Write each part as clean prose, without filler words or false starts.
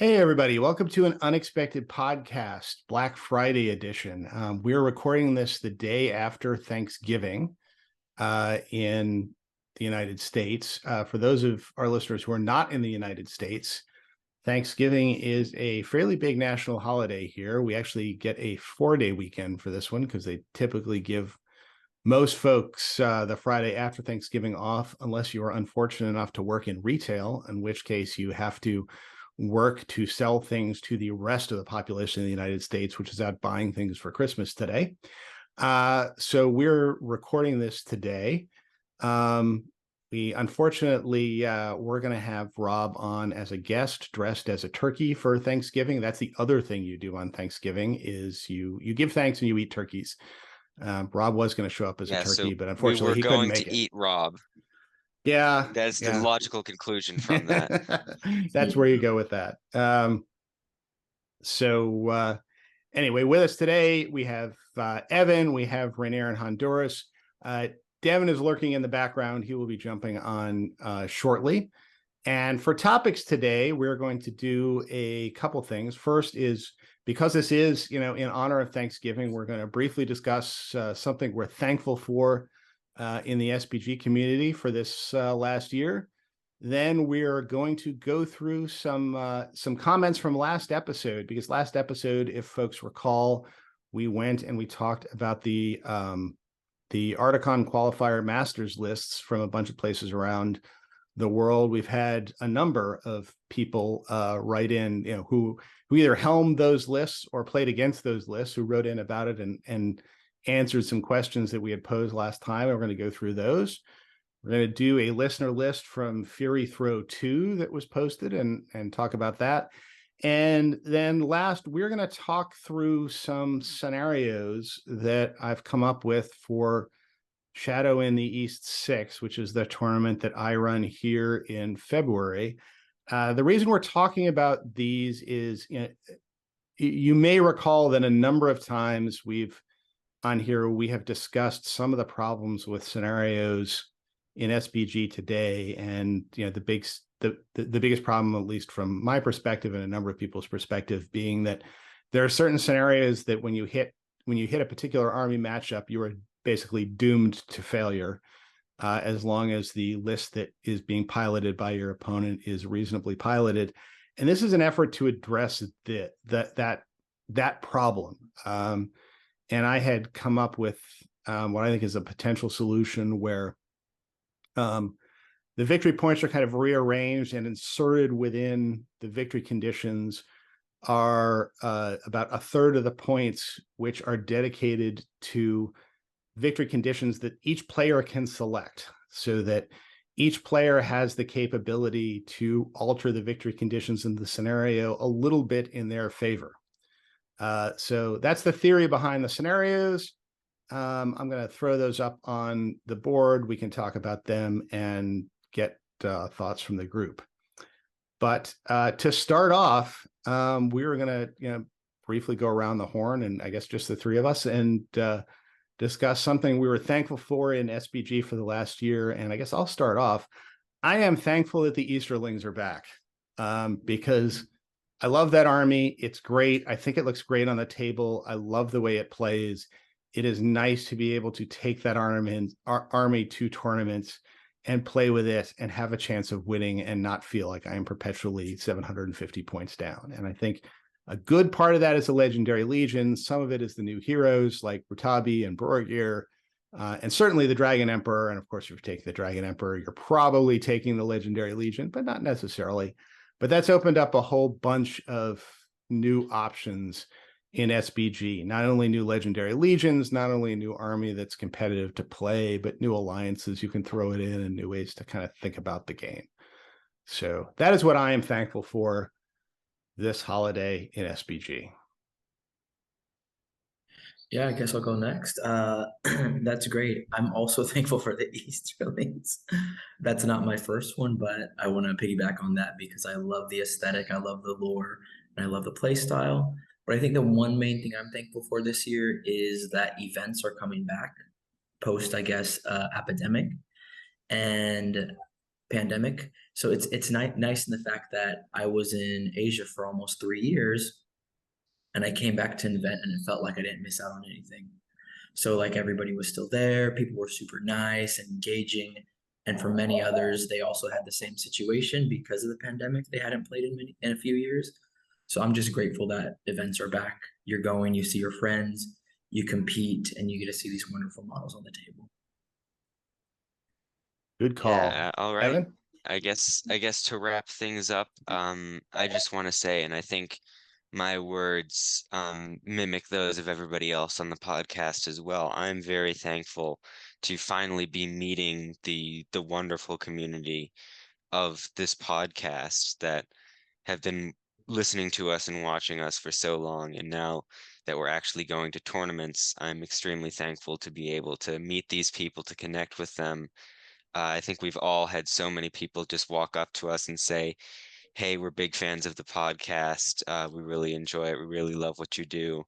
Hey, everybody. Welcome to an unexpected podcast, Black Friday edition. We're recording this the day after Thanksgiving in the United States. For those of our listeners who are not in the United States, Thanksgiving is a fairly big national holiday here. We actually get a 4-day weekend for this one because they typically give most folks the Friday after Thanksgiving off, unless you are unfortunate enough to work in retail, in which case you have to work to sell things to the rest of the population of the United States, which is out buying things for Christmas today. So we're recording this today. We unfortunately, we're going to have Rob on as a guest dressed as a turkey for Thanksgiving. That's the other thing you do on Thanksgiving is you give thanks and you eat turkeys. Rob was going to show up as a Yeah, so turkey, but we unfortunately were he couldn't going make to it. eat Rob. Yeah, That's the yeah. logical conclusion from that. That's where you go with that. So anyway, with us today, we have Evan, we have Rainier in Honduras. Devin is lurking in the background. He will be jumping on shortly. And for topics today, we're going to do a couple things. First is, because this is, in honor of Thanksgiving, we're going to briefly discuss something we're thankful for in the SPG community for this last year. Then we're going to go through some comments from last episode, because last episode, if folks recall, we went and we talked about the Articon qualifier masters lists from a bunch of places around the world. We've had a number of people write in, who either helmed those lists or played against those lists, who wrote in about it and answered some questions that we had posed last time. And we're going to go through those. We're going to do a listener list from Fury Throw 2 that was posted and talk about that. And then last, we're going to talk through some scenarios that I've come up with for Shadow in the East 6, which is the tournament that I run here in February. The reason we're talking about these is, you may recall that a number of times we have discussed some of the problems with scenarios in SPG today, and the biggest problem, at least from my perspective and a number of people's perspective, being that there are certain scenarios that when you hit a particular army matchup, you are basically doomed to failure, as long as the list that is being piloted by your opponent is reasonably piloted. And this is an effort to address that problem. And I had come up with what I think is a potential solution where the victory points are kind of rearranged, and inserted within the victory conditions are about a third of the points, which are dedicated to victory conditions that each player can select, so that each player has the capability to alter the victory conditions in the scenario a little bit in their favor. So that's the theory behind the scenarios. I'm going to throw those up on the board. We can talk about them and get thoughts from the group. But to start off, we were going to briefly go around the horn, and I guess just the three of us, and discuss something we were thankful for in SPG for the last year. And I guess I'll start off. I am thankful that the Easterlings are back, because I love that army. It's great. I think it looks great on the table. I love the way it plays. It is nice to be able to take that army to tournaments and play with it and have a chance of winning and not feel like I am perpetually 750 points down. And I think a good part of that is the Legendary Legion. Some of it is the new heroes like Rutabi and Borgir, and certainly the Dragon Emperor. And of course, if you take the Dragon Emperor, you're probably taking the Legendary Legion, but not necessarily. But that's opened up a whole bunch of new options in SBG, not only new Legendary Legions, not only a new army that's competitive to play, but new alliances you can throw it in, and new ways to kind of think about the game. So that is what I am thankful for this holiday in SBG. Yeah, I guess I'll go next. That's great. I'm also thankful for the Easterlings. That's not my first one, but I want to piggyback on that because I love the aesthetic, I love the lore, and I love the play style. But I think the one main thing I'm thankful for this year is that events are coming back post, I guess, epidemic and pandemic. So it's nice in the fact that I was in Asia for almost 3 years, and I came back to an event and it felt like I didn't miss out on anything. So like everybody was still there, people were super nice and engaging. And for many others, they also had the same situation because of the pandemic. They hadn't played in a few years. So I'm just grateful that events are back. You're going, you see your friends, you compete, and you get to see these wonderful models on the table. Good call. Yeah, all right. Evan? I guess to wrap things up, I just want to say, and I think my words mimic those of everybody else on the podcast as well. I'm very thankful to finally be meeting the wonderful community of this podcast that have been listening to us and watching us for so long. And now that we're actually going to tournaments, I'm extremely thankful to be able to meet these people, to connect with them. I think we've all had so many people just walk up to us and say, "Hey, we're big fans of the podcast. We really enjoy it. We really love what you do."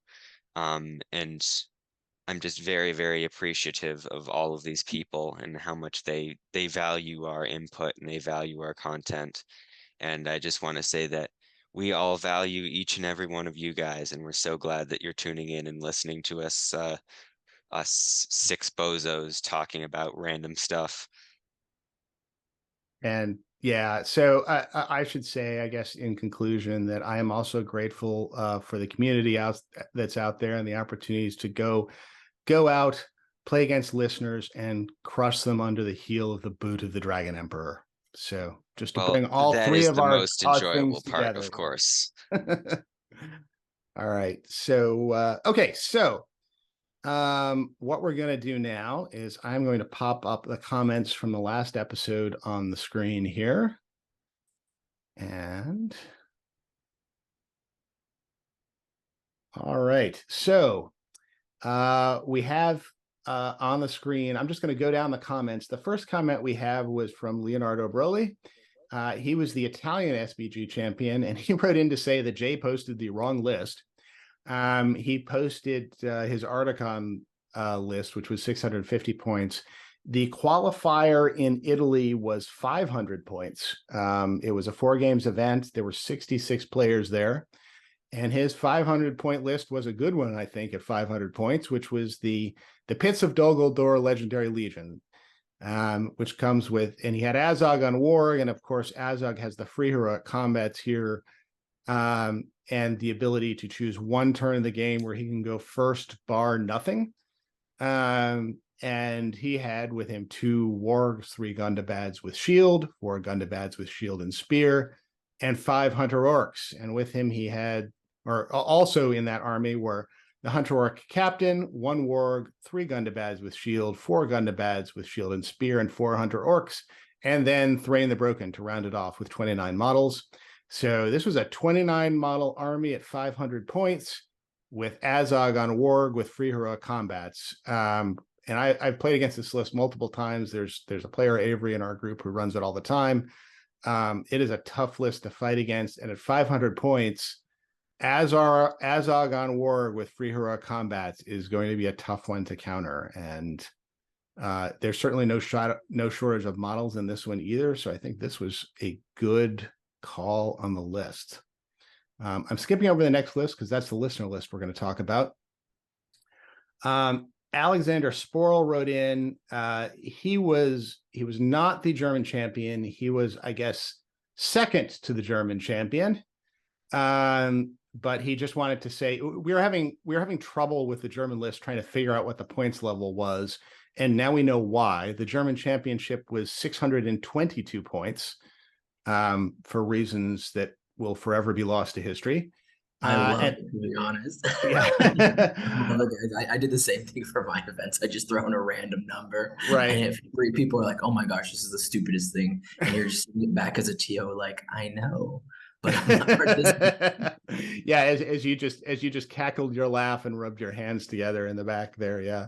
And I'm just very, very appreciative of all of these people and how much they value our input and they value our content. And I just want to say that we all value each and every one of you guys, and we're so glad that you're tuning in and listening to us six bozos talking about random stuff. And yeah, so I should say, I guess, in conclusion, that I am also grateful for the community that's out there and the opportunities to go out, play against listeners, and crush them under the heel of the boot of the Dragon Emperor. So just to Well, bring all that three is of the most our enjoyable things part, of together. course. All right. So okay. So what we're going to do now is I'm going to pop up the comments from the last episode on the screen here. And all right. So we have on the screen, I'm just going to go down the comments. The first comment we have was from Leonardo Broly. He was the Italian SBG champion, and he wrote in to say that Jay posted the wrong list. He posted his Articon list, which was 650 points. The qualifier in Italy was 500 points. It was a 4 games event. There were 66 players there. And his 500-point list was a good one, I think, at 500 points, which was the Pits of Dol Guldur Legendary Legion, which comes with, and he had Azog on Warg, and of course, Azog has the free heroic combats here, and the ability to choose one turn in the game where he can go first, bar nothing. And he had with him 2 Wargs, 3 Gundabad's with shield, 4 Gundabad's with shield and spear, and 5 Hunter Orcs. And with him, he had, or also in that army were the Hunter Orc captain, 1 Warg, 3 Gundabad's with shield, 4 Gundabad's with shield and spear, and 4 Hunter Orcs, and then Thrain the Broken to round it off with 29 models. So this was a 29 model army at 500 points with Azog on Warg with free heroic combats. And I've played against this list multiple times. There's a player, Avery, in our group who runs it all the time. It is a tough list to fight against. And at 500 points, Azog on Warg with free heroic combats is going to be a tough one to counter. And there's certainly no shortage of models in this one either. So I think this was a good call on the list. I'm skipping over the next list because that's the listener list we're going to talk about. Alexander Sporl wrote in. He was not the German champion. He was, I guess, second to the German champion. But he just wanted to say we were having trouble with the German list trying to figure out what the points level was, and now we know why. The German championship was 622 points, for reasons that will forever be lost to history. I love it, to be honest. Yeah. I did the same thing for my events. I just throw in a random number. Right. And if 3 people are like, oh my gosh, this is the stupidest thing. And you're just sitting back as a TO, like, I know. But I'm not participating. Yeah, as you just cackled your laugh and rubbed your hands together in the back there. Yeah.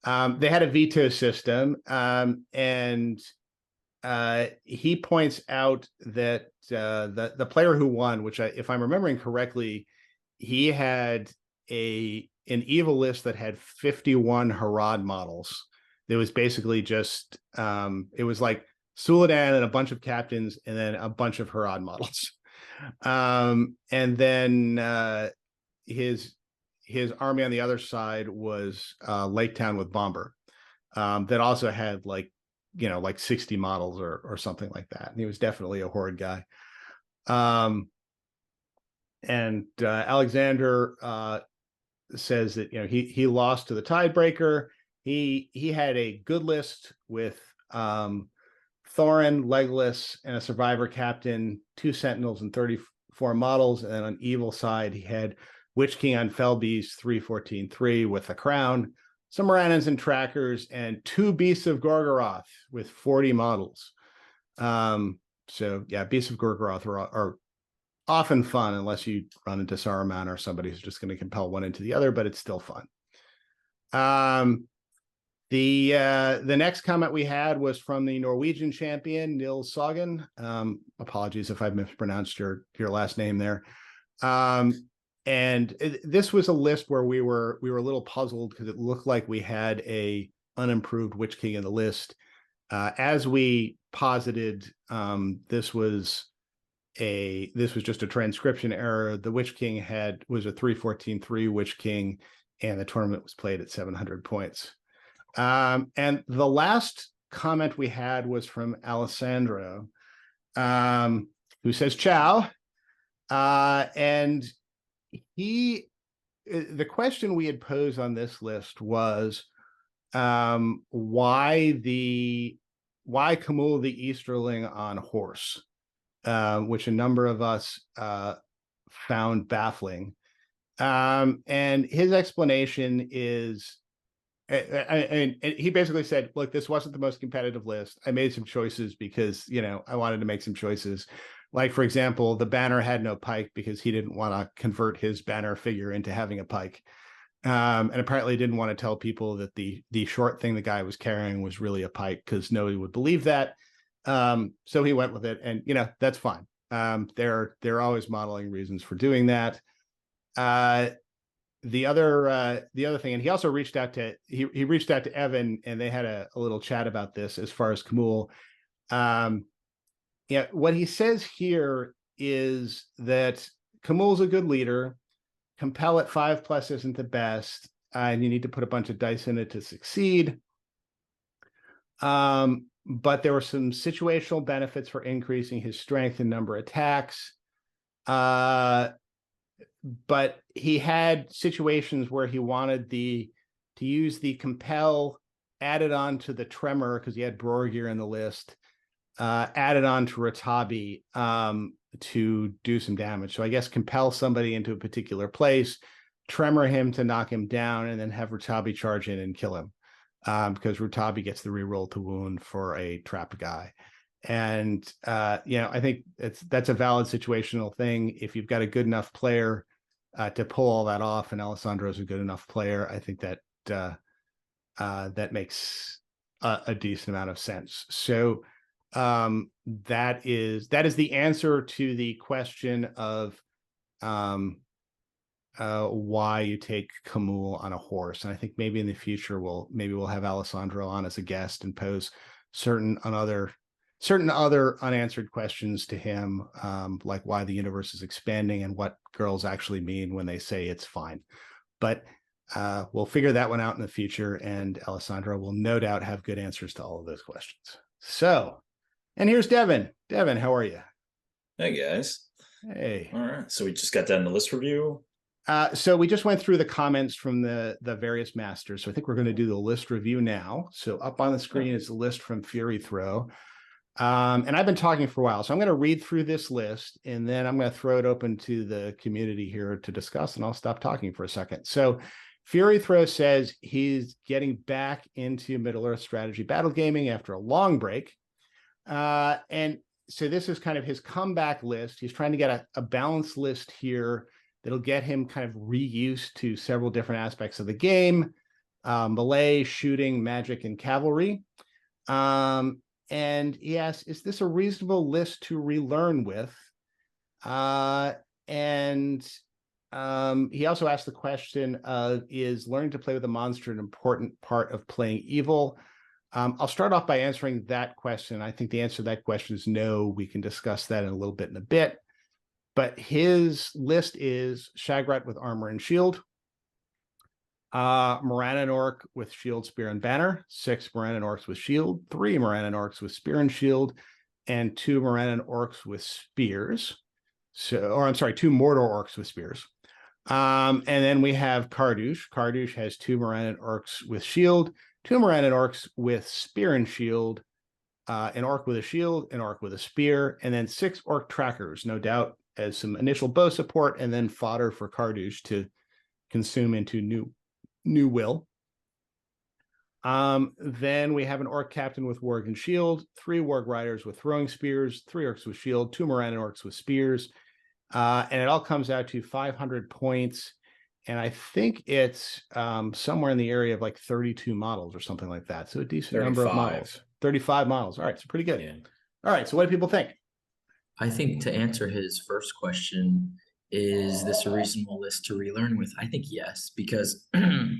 They had a veto system. And he points out that the player who won, which if I'm remembering correctly, he had an evil list that had 51 Harad models. There was basically just it was like Suladan and a bunch of captains, and then a bunch of Herod models. And then his army on the other side was Lake Town with Bomber, that also had like 60 models or something like that. And he was definitely a horde guy. And Alexander says that he lost to the tiebreaker. He had a good list with Thorin, Legolas, and a survivor captain, 2 sentinels, and 34 models. And then on evil side, he had Witch King on Felbeast, 3/14/3 with a crown, some Morannons and trackers, and 2 Beasts of Gorgoroth with 40 models. So yeah, Beasts of Gorgoroth are often fun unless you run into Saruman or somebody who's just going to compel one into the other, but it's still fun. The next comment we had was from the Norwegian champion Nils Sagen. Apologies if I've mispronounced your last name there. And this was a list where we were a little puzzled because it looked like we had a unimproved Witch King in the list. As we posited, this was just a transcription error. The Witch King was a 3/14/3 Witch King, and the tournament was played at 700 points. And the last comment we had was from Alessandro, who says ciao. And the question we had posed on this list was why Camou the Easterling on horse, which a number of us found baffling. And his explanation is, and he basically said, look, this wasn't the most competitive list. I made some choices because, I wanted to make some choices. Like, for example, the banner had no pike because he didn't want to convert his banner figure into having a pike. And apparently didn't want to tell people that the short thing the guy was carrying was really a pike because nobody would believe that. So he went with it, and that's fine. There are always modeling reasons for doing that. The other thing, and he also reached out to Evan, and they had a little chat about this as far as Camou. What he says here is that Camou's a good leader. Compel at 5+ isn't the best, and you need to put a bunch of dice in it to succeed. But there were some situational benefits for increasing his strength and number of attacks. But he had situations where he wanted to use the compel added on to the tremor because he had Borgir in the list, added on to Ratabi to do some damage. So I guess compel somebody into a particular place, tremor him to knock him down, and then have Ratabi charge in and kill him. Because Ratabi gets the reroll to wound for a trapped guy. And I think that's a valid situational thing. If you've got a good enough player to pull all that off, and Alessandro's a good enough player, I think that that makes a decent amount of sense. So that is the answer to the question of why you take Camou on a horse. And I think maybe in the future we'll have Alessandro on as a guest and pose certain other unanswered questions to him, like why the universe is expanding and what girls actually mean when they say it's fine. But we'll figure that one out in the future, and Alessandro will no doubt have good answers to all of those questions. So, and here's Devin. Devin, how are you? Hey guys. Hey. All right. So we just got done the list review. So we just went through the comments from the various masters. So I think we're going to do the list review now. So up on the screen is the list from Fury Throw. And I've been talking for a while, so I'm going to read through this list, and then I'm going to throw it open to the community here to discuss, and I'll stop talking for a second. So Fury Throw says he's getting back into Middle-earth strategy battle gaming after a long break. And so this is kind of his comeback list. He's trying to get a balanced list here that'll get him kind of reused to several different aspects of the game, melee, shooting, magic, and cavalry. And he asks, is this a reasonable list to relearn with? And he also asked the question of, is learning to play with a monster an important part of playing evil? I'll start off by answering that question. I think the answer to that question is no. We can discuss that in a bit. But his list is Shagrat with armor and shield, Morannon Orc with shield, spear, and banner, 6 Morannon Orcs with shield, 3 Morannon Orcs with spear and shield, and 2 Morannon Orcs with spears. 2 Mordor Orcs with spears. And then we have Kardush. Kardush has 2 Morannon Orcs with shield, 2 Morannon Orcs with spear and shield, an Orc with a shield, an Orc with a spear, and then 6 Orc trackers, no doubt, as some initial bow support, and then fodder for Kardush to consume into new will. Then we have an Orc captain with Warg and shield, 3 Warg riders with throwing spears, 3 Orcs with shield, 2 Morannon Orcs with spears, and it all comes out to 500 points. And I think it's somewhere in the area of like 32 models or something like that. So a decent number of models. 35 models. All right, so pretty good. Yeah. All right, so what do people think? I think to answer his first question, is this a reasonable list to relearn with? I think yes, because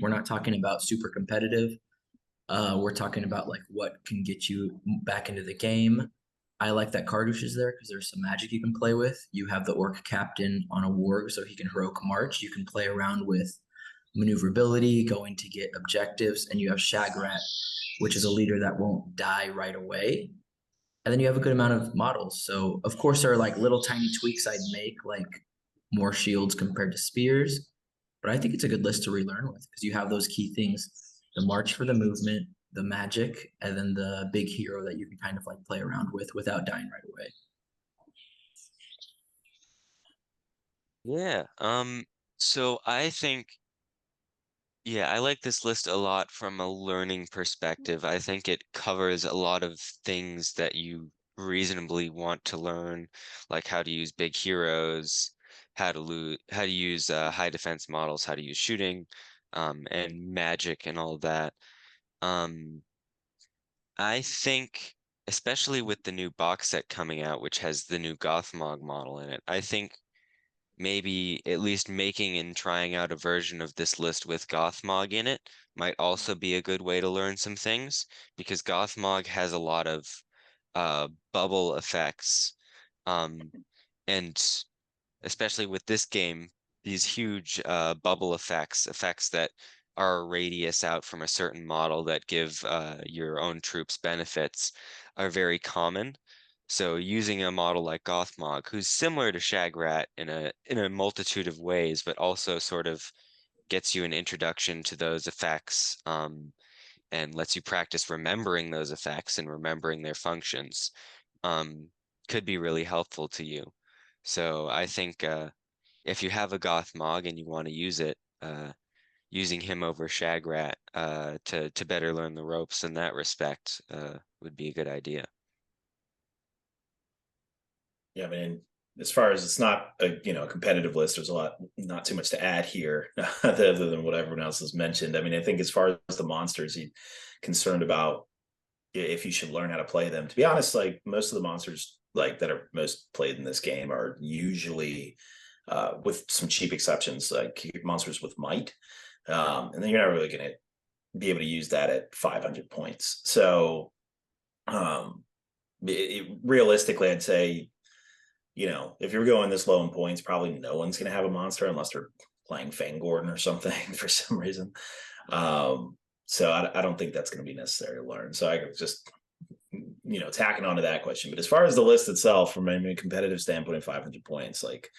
we're not talking about super competitive. We're talking about like what can get you back into the game. I like that Kardush is there because there's some magic you can play with. You have the Orc captain on a warg, so he can heroic march. You can play around with maneuverability, going to get objectives, and you have Shagrat, which is a leader that won't die right away. And then you have a good amount of models. So of course there are like little tiny tweaks I'd make, like more shields compared to spears. But I think it's a good list to relearn with because you have those key things: the march for the movement, the magic, and then the big hero that you can kind of like play around with without dying right away. Yeah. So I think, yeah, I like this list a lot from a learning perspective. I think it covers a lot of things that you reasonably want to learn, like how to use big heroes, how to use high defense models, how to use shooting, and magic and all that. Um, I think, especially with the new box set coming out, which has the new Gothmog model in it, I think maybe at least making and trying out a version of this list with Gothmog in it might also be a good way to learn some things, because Gothmog has a lot of bubble effects, and especially with this game, these huge bubble effects that are a radius out from a certain model that give your own troops benefits, are very common. So using a model like Gothmog, who's similar to Shagrat in a multitude of ways, but also sort of gets you an introduction to those effects, and lets you practice remembering those effects and remembering their functions, could be really helpful to you. So I think if you have a Gothmog and you want to use it, using him over Shagrat to better learn the ropes in that respect would be a good idea. Yeah, I mean, as far as it's not a competitive list, there's not too much to add here other than what everyone else has mentioned. I mean, I think as far as the monsters, he's concerned about if you should learn how to play them. To be honest, like most of the monsters like that are most played in this game are usually, with some cheap exceptions, like monsters with might, and then you're not really going to be able to use that at 500 points. So, realistically, I'd say, if you're going this low in points, probably no one's going to have a monster unless they're playing Fangordon or something for some reason. So I don't think that's going to be necessary to learn. So I could just, tacking onto that question. But as far as the list itself, from a competitive standpoint, 500 points, like,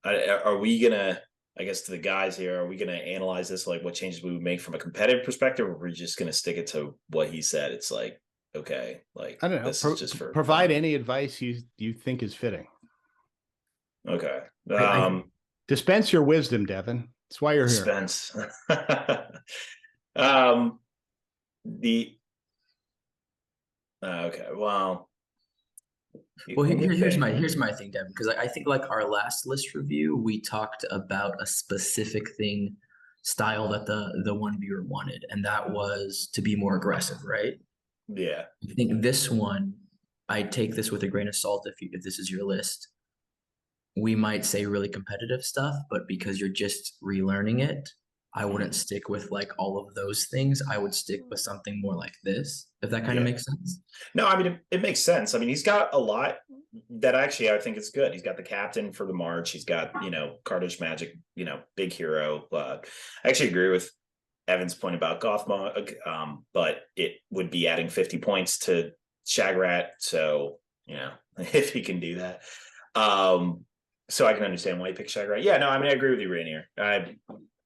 are we going to, I guess to the guys here, are we going to analyze this, like what changes we would make from a competitive perspective, or are we just going to stick it to what he said? It's like, okay, like I don't know. this is just for provide fun. any advice you think is fitting. Okay. Dispense your wisdom, Devin. That's why you're here. Dispense. Okay. Well, here's my thing, Devin, because I think like our last list review, we talked about a specific thing, style that the one viewer wanted, and that was to be more aggressive, right? Yeah. I think this one, I take this with a grain of salt. If this is your list, we might say really competitive stuff, but because you're just relearning it, I wouldn't stick with like all of those things. I would stick with something more like this, if that kind of Yeah. makes sense. No, I mean, it makes sense. I mean, he's got a lot that actually I think is good. He's got the captain for the march. He's got, Cardish Magic, big hero. But I actually agree with Evan's point about Gothmog, but it would be adding 50 points to Shagrat. So, if he can do that. So I can understand why he picked Shagrat. Yeah, no, I mean, I agree with you, Rainier.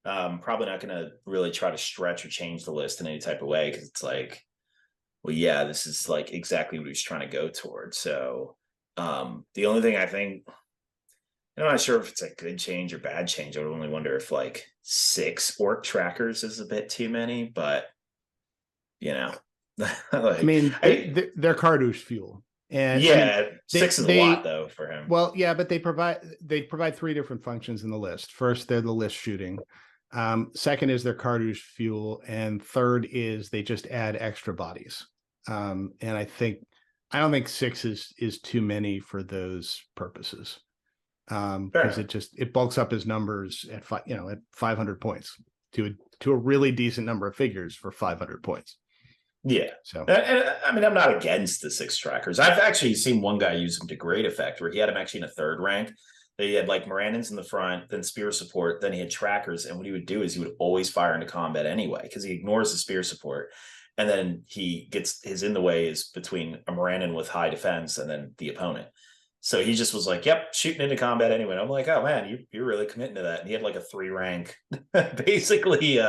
I'm probably not going to really try to stretch or change the list in any type of way, because it's like, well, yeah, this is like exactly what he's trying to go towards. So the only thing I think, I'm not sure if it's a good change or bad change. I would only wonder if like 6 orc trackers is a bit too many, but like, I mean, they're Cardush fuel. And yeah, I mean, 6 is a lot though for him. Well, yeah, but they provide 3 different functions in the list. First, they're the list shooting. Second is their Cardush fuel, and third is they just add extra bodies. And I don't think 6 is too many for those purposes. Because it bulks up his numbers at 500 points to a really decent number of figures for 500 points. Yeah. So, and I mean, I'm not against the 6 trackers. I've actually seen one guy use them to great effect, where he had him actually in a 3rd rank. He had like Morannons in the front, then spear support, then he had trackers. And what he would do is he would always fire into combat anyway, because he ignores the spear support. And then he gets his in the way is between a Morannon with high defense and then the opponent. So he just was like, yep, shooting into combat anyway. And I'm like, oh man, you're really committing to that. And he had like a 3 rank, basically,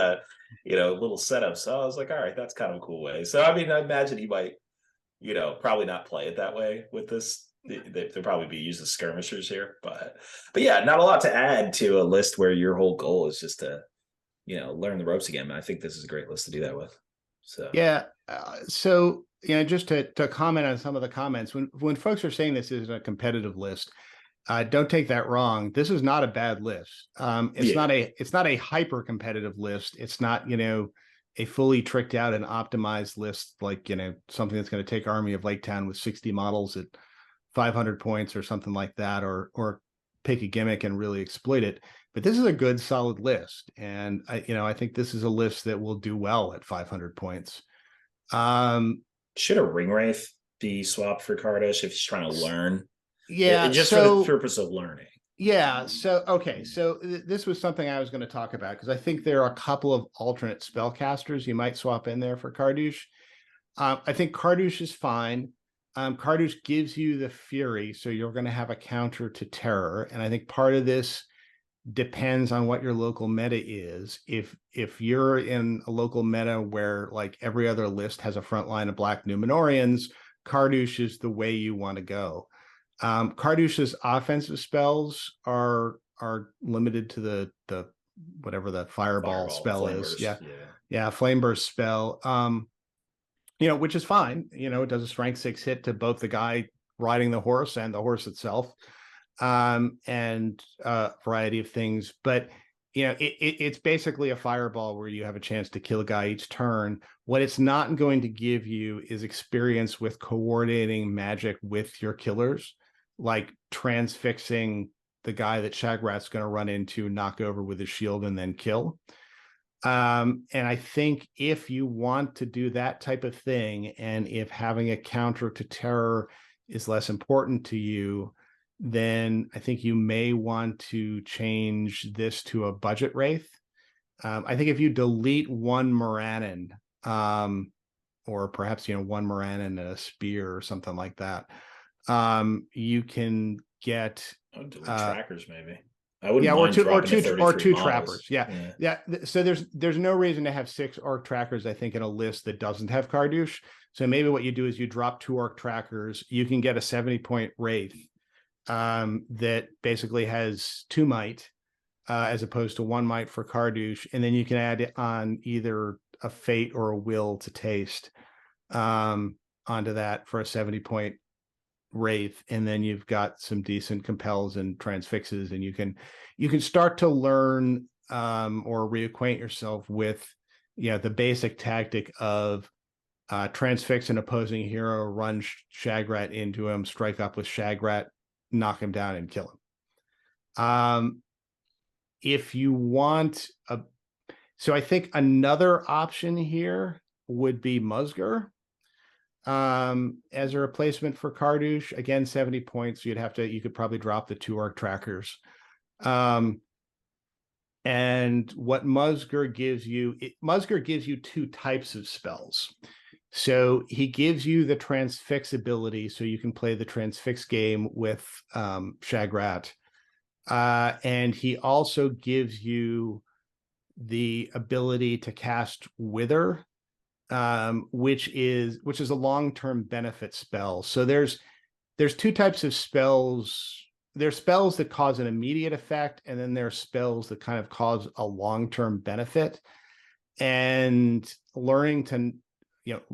little setup. So I was like, all right, that's kind of a cool way. So, I mean, I imagine he might, probably not play it that way with this. They'll probably be using skirmishers here, but yeah, not a lot to add to a list where your whole goal is just to, learn the ropes again. I think this is a great list to do that with. So, yeah. So, just to comment on some of the comments, when folks are saying this is a competitive list, don't take that wrong. This is not a bad list. It's not a hyper competitive list. It's not, a fully tricked out and optimized list, like, something that's going to take Army of Lake Town with 60 models at 500 points or something like that, or pick a gimmick and really exploit it. But this is a good, solid list. And I think this is a list that will do well at 500 points. Should a Ringwraith be swapped for Cardish if he's trying to learn? Yeah, just for the purpose of learning. Yeah. So, okay. So this was something I was going to talk about, because I think there are a couple of alternate spellcasters you might swap in there for Cardush. I think Cardush is fine. Cardush gives you the Fury, so you're going to have a counter to Terror. And I think part of this depends on what your local meta is. If you're in a local meta where like every other list has a front line of Black Numenorians, Cardush is the way you want to go. Cardush's offensive spells are limited to the whatever the fireball spell is. Yeah, flame burst spell. Which is fine. It does a strength 6 hit to both the guy riding the horse and the horse itself, and a variety of things. But it's basically a fireball where you have a chance to kill a guy each turn. What it's not going to give you is experience with coordinating magic with your killers, like transfixing the guy that Shagrat's going to run into, knock over with his shield, and then kill. And I think if you want to do that type of thing, and if having a counter to Terror is less important to you, then I think you may want to change this to a budget Wraith. I think if you delete one Morannon, or perhaps, one Morannon and a spear or something like that, you can get trackers maybe. I wouldn't mind two trappers. Yeah. So there's no reason to have 6 orc trackers, I think, in a list that doesn't have Cardush. So maybe what you do is you drop 2 orc trackers. You can get a 70-point Wraith that basically has 2 might, as opposed to 1 might for Cardush, and then you can add on either a fate or a will to taste onto that for a 70-point Wraith, and then you've got some decent compels and transfixes, and you can start to learn or reacquaint yourself with the basic tactic of transfix an opposing hero, run Shagrat into him, strike up with Shagrat, knock him down, and kill him. If you want So I think another option here would be Musger as a replacement for Cardouche. Again, 70 points. You could probably drop the 2 arc trackers. And what Musger gives you, Musger gives you 2 types of spells. So he gives you the transfix ability, so you can play the transfix game with Shagrat. And he also gives you the ability to cast Wither, which is a long-term benefit spell. So there's 2 types of spells. There's spells that cause an immediate effect, and then there are spells that kind of cause a long-term benefit. And learning to,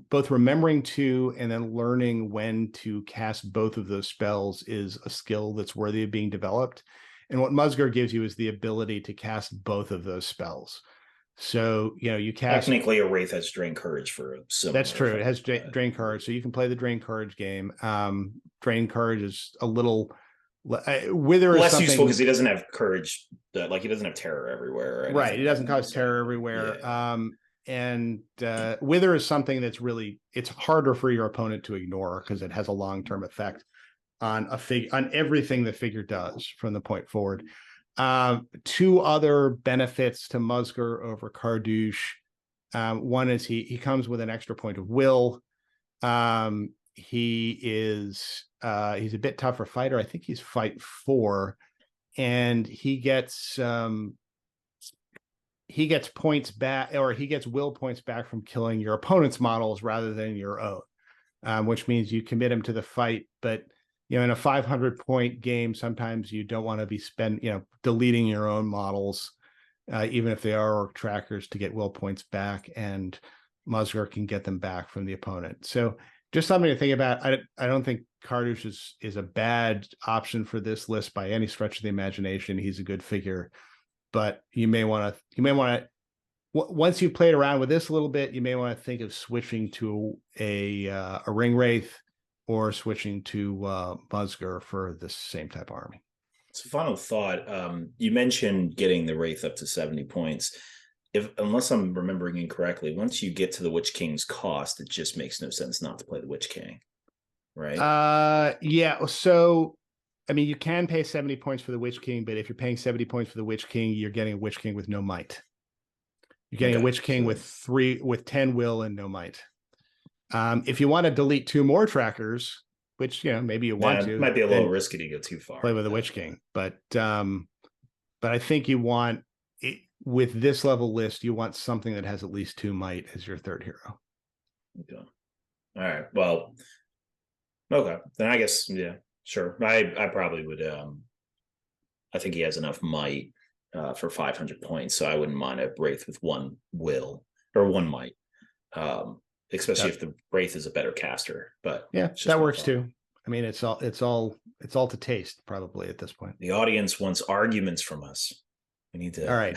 both remembering to and then learning when to cast both of those spells is a skill that's worthy of being developed. And what Musger gives you is the ability to cast both of those spells. So, you cast... Technically, a Wraith has Drain Courage for a similar... That's true. It has Drain Courage, so you can play the Drain Courage game. Drain Courage is a little... Wither is less useful because he doesn't have courage, he doesn't have terror everywhere. Right, he doesn't cause terror everywhere. Wither is something that's really, it's harder for your opponent to ignore because it has a long-term effect on on everything the figure does from the point forward. 2 other benefits to Musger over Cardouche. One is he comes with an extra point of will. He's a bit tougher fighter. I think he's fight 4, and he gets points back, or he gets will points back from killing your opponent's models rather than your own, which means you commit him to the fight. But in a 500-point game, sometimes you don't want to be deleting your own models, even if they are orc trackers, to get will points back, and Musger can get them back from the opponent. So just something to think about. I don't think Cardouche is a bad option for this list by any stretch of the imagination. He's a good figure, but you may want to once you've played around with this a little bit, you may want to think of switching to a Ring Wraith or switching to Musger for the same type of army. So, final thought. You mentioned getting the Wraith up to 70 points. Unless I'm remembering incorrectly, once you get to the Witch King's cost, it just makes no sense not to play the Witch King, right? Yeah. So, I mean, you can pay 70 points for the Witch King, but if you're paying 70 points for the Witch King, you're getting a Witch King with no might. You're getting a Witch King with 10 will and no might. If you want to delete 2 more trackers, which maybe you want to, it might be a little risky to go too far. Play with the Witch King, but I think you want it. With this level list, you want something that has at least 2 might as your 3rd hero. Okay. All right. Well, okay. Then I guess, yeah, sure. I probably would. I think he has enough might for 500 points, so I wouldn't mind a Wraith with 1 will or 1 might, especially if the Wraith is a better caster. But yeah, that works too. I mean, it's all to taste probably at this point. The audience wants arguments from us. We need to. All right.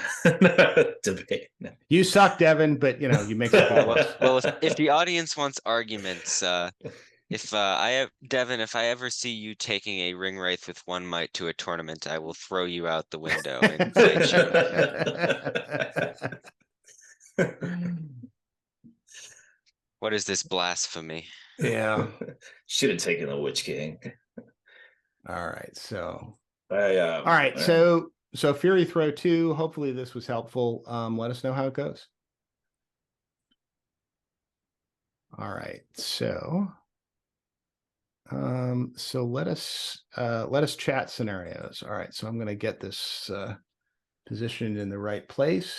Debate. You suck, Devin, but you make the well, if the audience wants arguments, Devin, if I ever see you taking a Ring Wraith with 1 might to a tournament, I will throw you out the window and fight you. What is this blasphemy? Yeah. Should have taken the Witch King. All right. So. All right. So Fury Throw 2, hopefully this was helpful. Let us know how it goes. All right. So let us chat scenarios. All right. So I'm going to get this positioned in the right place.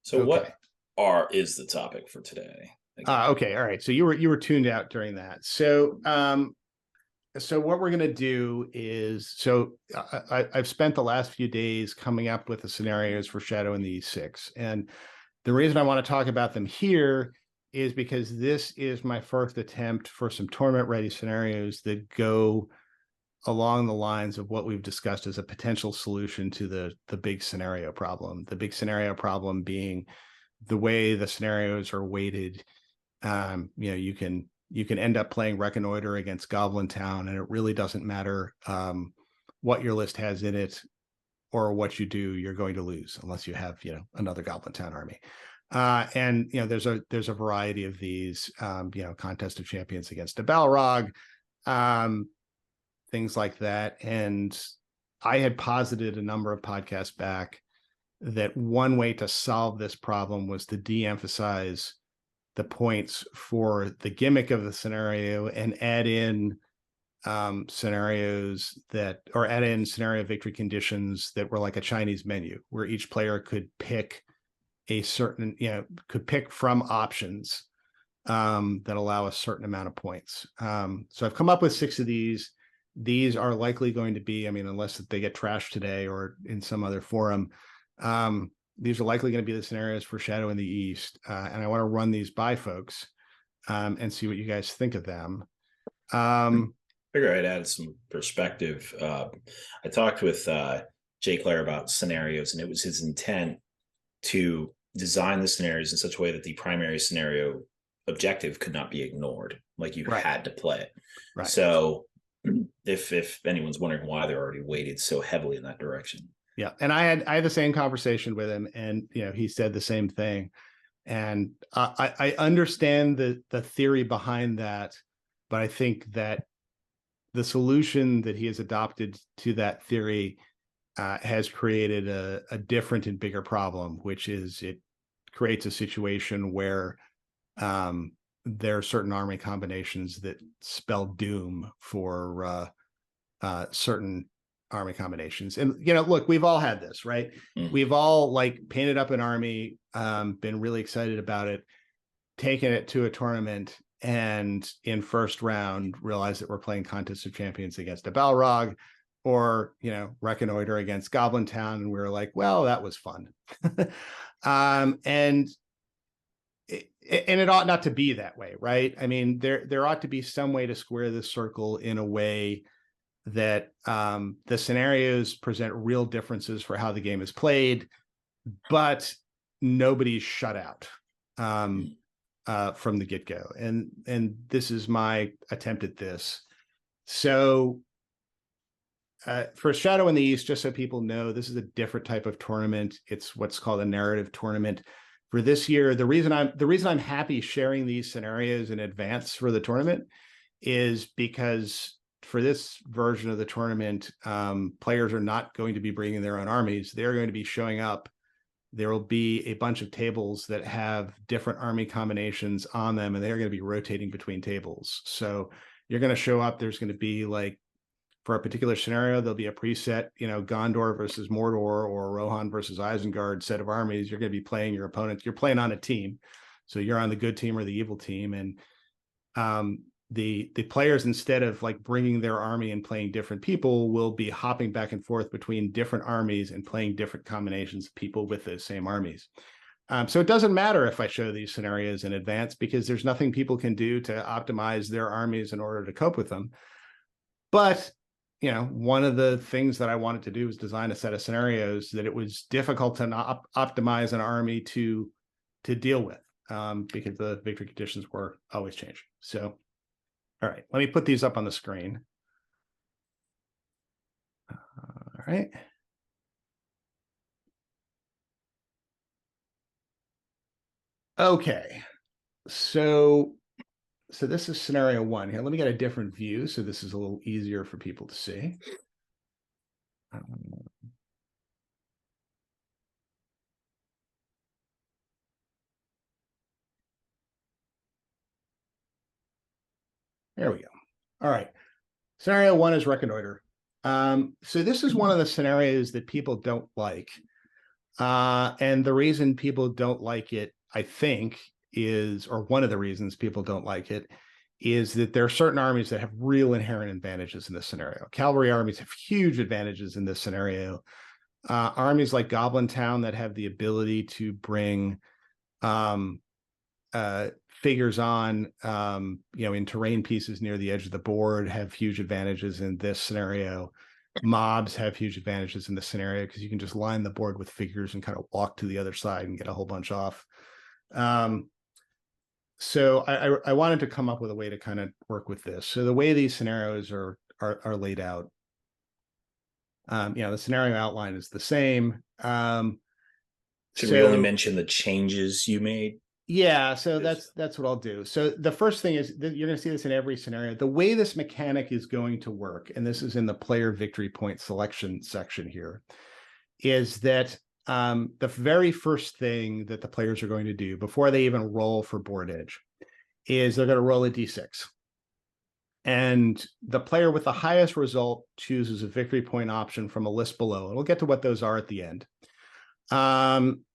So okay. what is the topic for today? Okay. All right. So you were tuned out during that. So what we're going to do is, I've spent the last few days coming up with the scenarios for Shadow in the E6. And the reason I want to talk about them here is because this is my first attempt for some tournament ready scenarios that go along the lines of what we've discussed as a potential solution to the big scenario problem. The big scenario problem being the way the scenarios are weighted. You can end up playing Reconnoiter against Goblin Town, and it really doesn't matter what your list has in it. or what you do, you're going to lose unless you have, another Goblin Town army. And there's a variety of these, contest of champions against a Balrog, things like that. And I had posited a number of podcasts back that one way to solve this problem was to de-emphasize the points for the gimmick of the scenario and add in scenarios add in scenario victory conditions that were like a Chinese menu, where each player could pick a certain, could pick from options that allow a certain amount of points. So I've come up with 6 of these. These are likely going to be, unless they get trashed today or in some other forum, these are likely going to be the scenarios for Shadow in the East. And I want to run these by folks and see what you guys think of them. Figure I'd add some perspective. I talked with Jay Clare about scenarios, and it was his intent to design the scenarios in such a way that the primary scenario objective could not be ignored. Like you had to play it. Right. So if anyone's wondering why they're already weighted so heavily in that direction. Yeah. And I had the same conversation with him, and, he said the same thing. And I understand the theory behind that, but I think that the solution that he has adopted to that theory has created a different and bigger problem, which is it creates a situation where there are certain army combinations that spell doom for certain army combinations. And, look, we've all had this, right? Mm-hmm. We've all painted up an army, been really excited about it, taken it to a tournament, and in first round realized that we're playing Contest of Champions against a Balrog, or, Reconnoiter against Goblin Town. And we were like, well, that was fun. And it ought not to be that way, right? There ought to be some way to square this circle in a way that the scenarios present real differences for how the game is played, but nobody's shut out from the get-go. And this is my attempt at this. So for Shadow in the East, just so people know, this is a different type of tournament. It's what's called a narrative tournament. For this year, the reason I'm happy sharing these scenarios in advance for the tournament is because for this version of the tournament, players are not going to be bringing their own armies. They're going to be showing up. There will be a bunch of tables that have different army combinations on them, and they're going to be rotating between tables. So you're going to show up. There's going to be for a particular scenario, there'll be a preset, Gondor versus Mordor or Rohan versus Isengard set of armies. You're going to be playing your opponent. You're playing on a team. So you're on the good team or the evil team. And the players, instead of bringing their army and playing different people, will be hopping back and forth between different armies and playing different combinations of people with those same armies. So it doesn't matter if I show these scenarios in advance, because there's nothing people can do to optimize their armies in order to cope with them. But one of the things that I wanted to do was design a set of scenarios that it was difficult to not optimize an army to deal with, because the victory conditions were always changing. So, all right, let me put these up on the screen. All right. Okay, so this is scenario 1 here. Let me get a different view so this is a little easier for people to see. There we go. All right. Scenario 1 is Reconnoiter. So this is one of the scenarios that people don't like. And the reason people don't like it, I think, or one of the reasons people don't like it, is that there are certain armies that have real inherent advantages in this scenario. Cavalry armies have huge advantages in this scenario. Armies like Goblin Town that have the ability to bring figures on, in terrain pieces near the edge of the board have huge advantages in this scenario. Mobs have huge advantages in this scenario because you can just line the board with figures and kind of walk to the other side and get a whole bunch off. So I wanted to come up with a way to kind of work with this. So the way these scenarios are laid out, The scenario outline is the same. Should we only mention the changes you made? Yeah, so that's what I'll do. So the first thing is that you're going to see this in every scenario. The way this mechanic is going to work, and this is in the player victory point selection section here, is that the very first thing that the players are going to do before they even roll for board edge is they're going to roll a d6. And the player with the highest result chooses a victory point option from a list below. And we'll get to what those are at the end.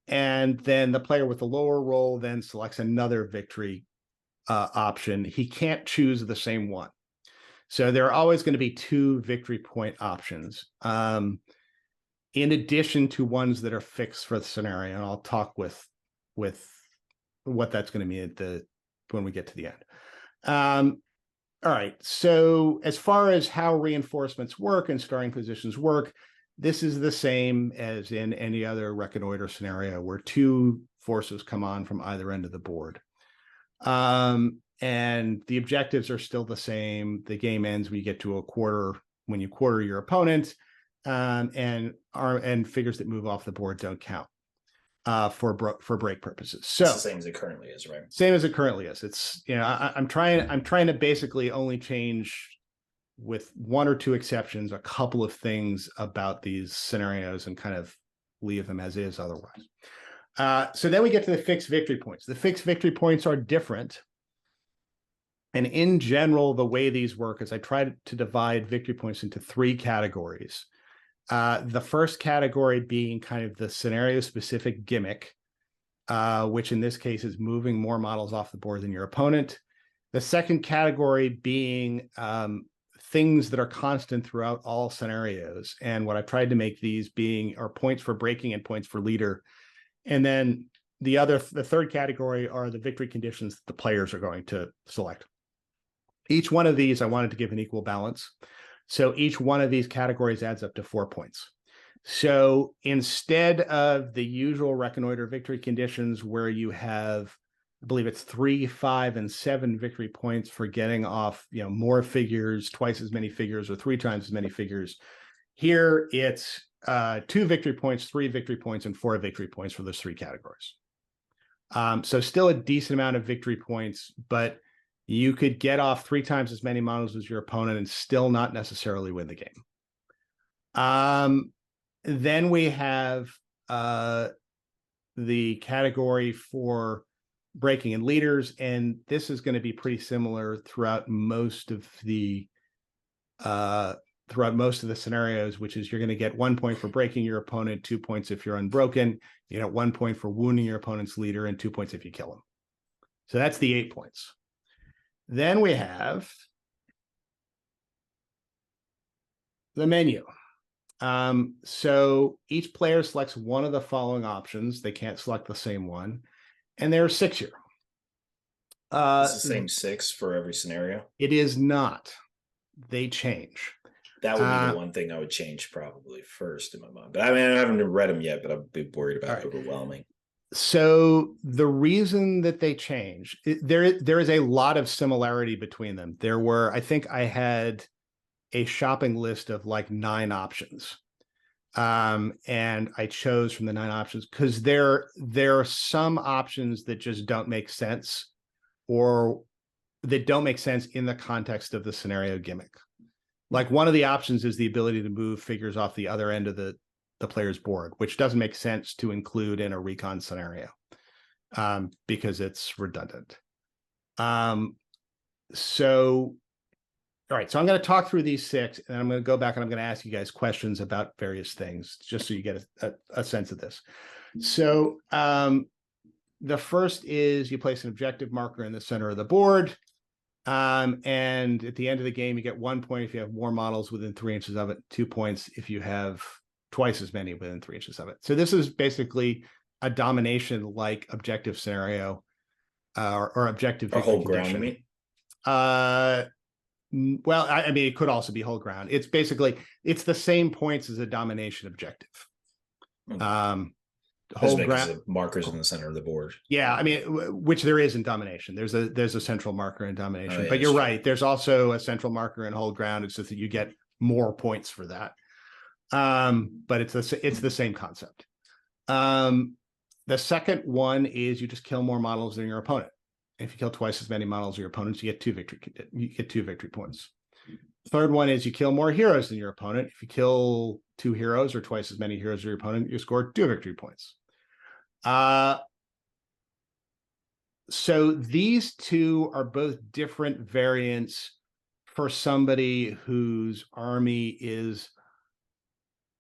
And then the player with the lower roll then selects another victory option. He can't choose the same one. So there are always going to be 2 victory point options, in addition to ones that are fixed for the scenario. And I'll talk with what that's going to mean when we get to the end. All right. So as far as how reinforcements work and starting positions work, this is the same as in any other reconnoiter scenario where 2 forces come on from either end of the board. And the objectives are still the same. The game ends when you get to a quarter, when you quarter your opponent, and figures that move off the board don't count for break purposes. So it's the same as it currently is, right? Same as it currently is. It's, I'm trying to basically only change, with 1 or 2 exceptions, a couple of things about these scenarios and kind of leave them as is otherwise. So then we get to the fixed victory points. The fixed victory points are different. And in general, the way these work is I try to divide victory points into 3 categories. The first category being kind of the scenario-specific gimmick, which in this case is moving more models off the board than your opponent. The second category being things that are constant throughout all scenarios. And what I've tried to make these are points for breaking and points for leader. And then the third category are the victory conditions that the players are going to select. Each one of these I wanted to give an equal balance. So each one of these categories adds up to 4 points. So instead of the usual reconnoiter victory conditions where you have, I believe it's 3, 5, and 7 victory points for getting off, more figures, twice as many figures, or 3 times as many figures. Here it's 2 victory points, 3 victory points, and 4 victory points for those 3 categories. So still a decent amount of victory points, but you could get off 3 times as many models as your opponent and still not necessarily win the game. Then we have the category for breaking and leaders, and this is going to be pretty similar throughout most of the scenarios, which is you're going to get 1 point for breaking your opponent, 2 points if you're unbroken. You get 1 point for wounding your opponent's leader, and 2 points if you kill him. So that's the 8 points. Then we have the menu. So each player selects one of the following options. They can't select the same one. And there are 6 here. It's the same 6 for every scenario? It is not. They change. That would be the one thing I would change probably first in my mind. But I mean, I haven't read them yet, but I'd be worried about overwhelming. So the reason that they change, there is a lot of similarity between them. I think I had a shopping list of like 9 options. And I chose from the 9 options because there are some options that just don't make sense, or that don't make sense in the context of the scenario gimmick. Like one of the options is the ability to move figures off the other end of the player's board, which doesn't make sense to include in a recon scenario because it's redundant. All right, so I'm going to talk through these 6, and I'm going to go back and I'm going to ask you guys questions about various things, just so you get a sense of this. So the first is you place an objective marker in the center of the board. And at the end of the game, you get 1 point if you have more models within 3 inches of it, 2 points if you have twice as many within 3 inches of it. So this is basically a domination-like objective scenario or objective or hold ground, you mean? Well, I mean, it could also be hold ground. It's basically, it's the same points as a domination objective. Hold ground markers in the center of the board. Yeah, I mean, which there is in domination. There's a central marker in domination, yeah, but you're right. There's also a central marker in hold ground. It's just that you get more points for that. But it's the same concept. The second one is you just kill more models than your opponent. If you kill twice as many models as your opponents, you get two victory points. Third one is you kill more heroes than your opponent. If you kill 2 heroes or twice as many heroes as your opponent, you score 2 victory points. So these two are both different variants for somebody whose army is.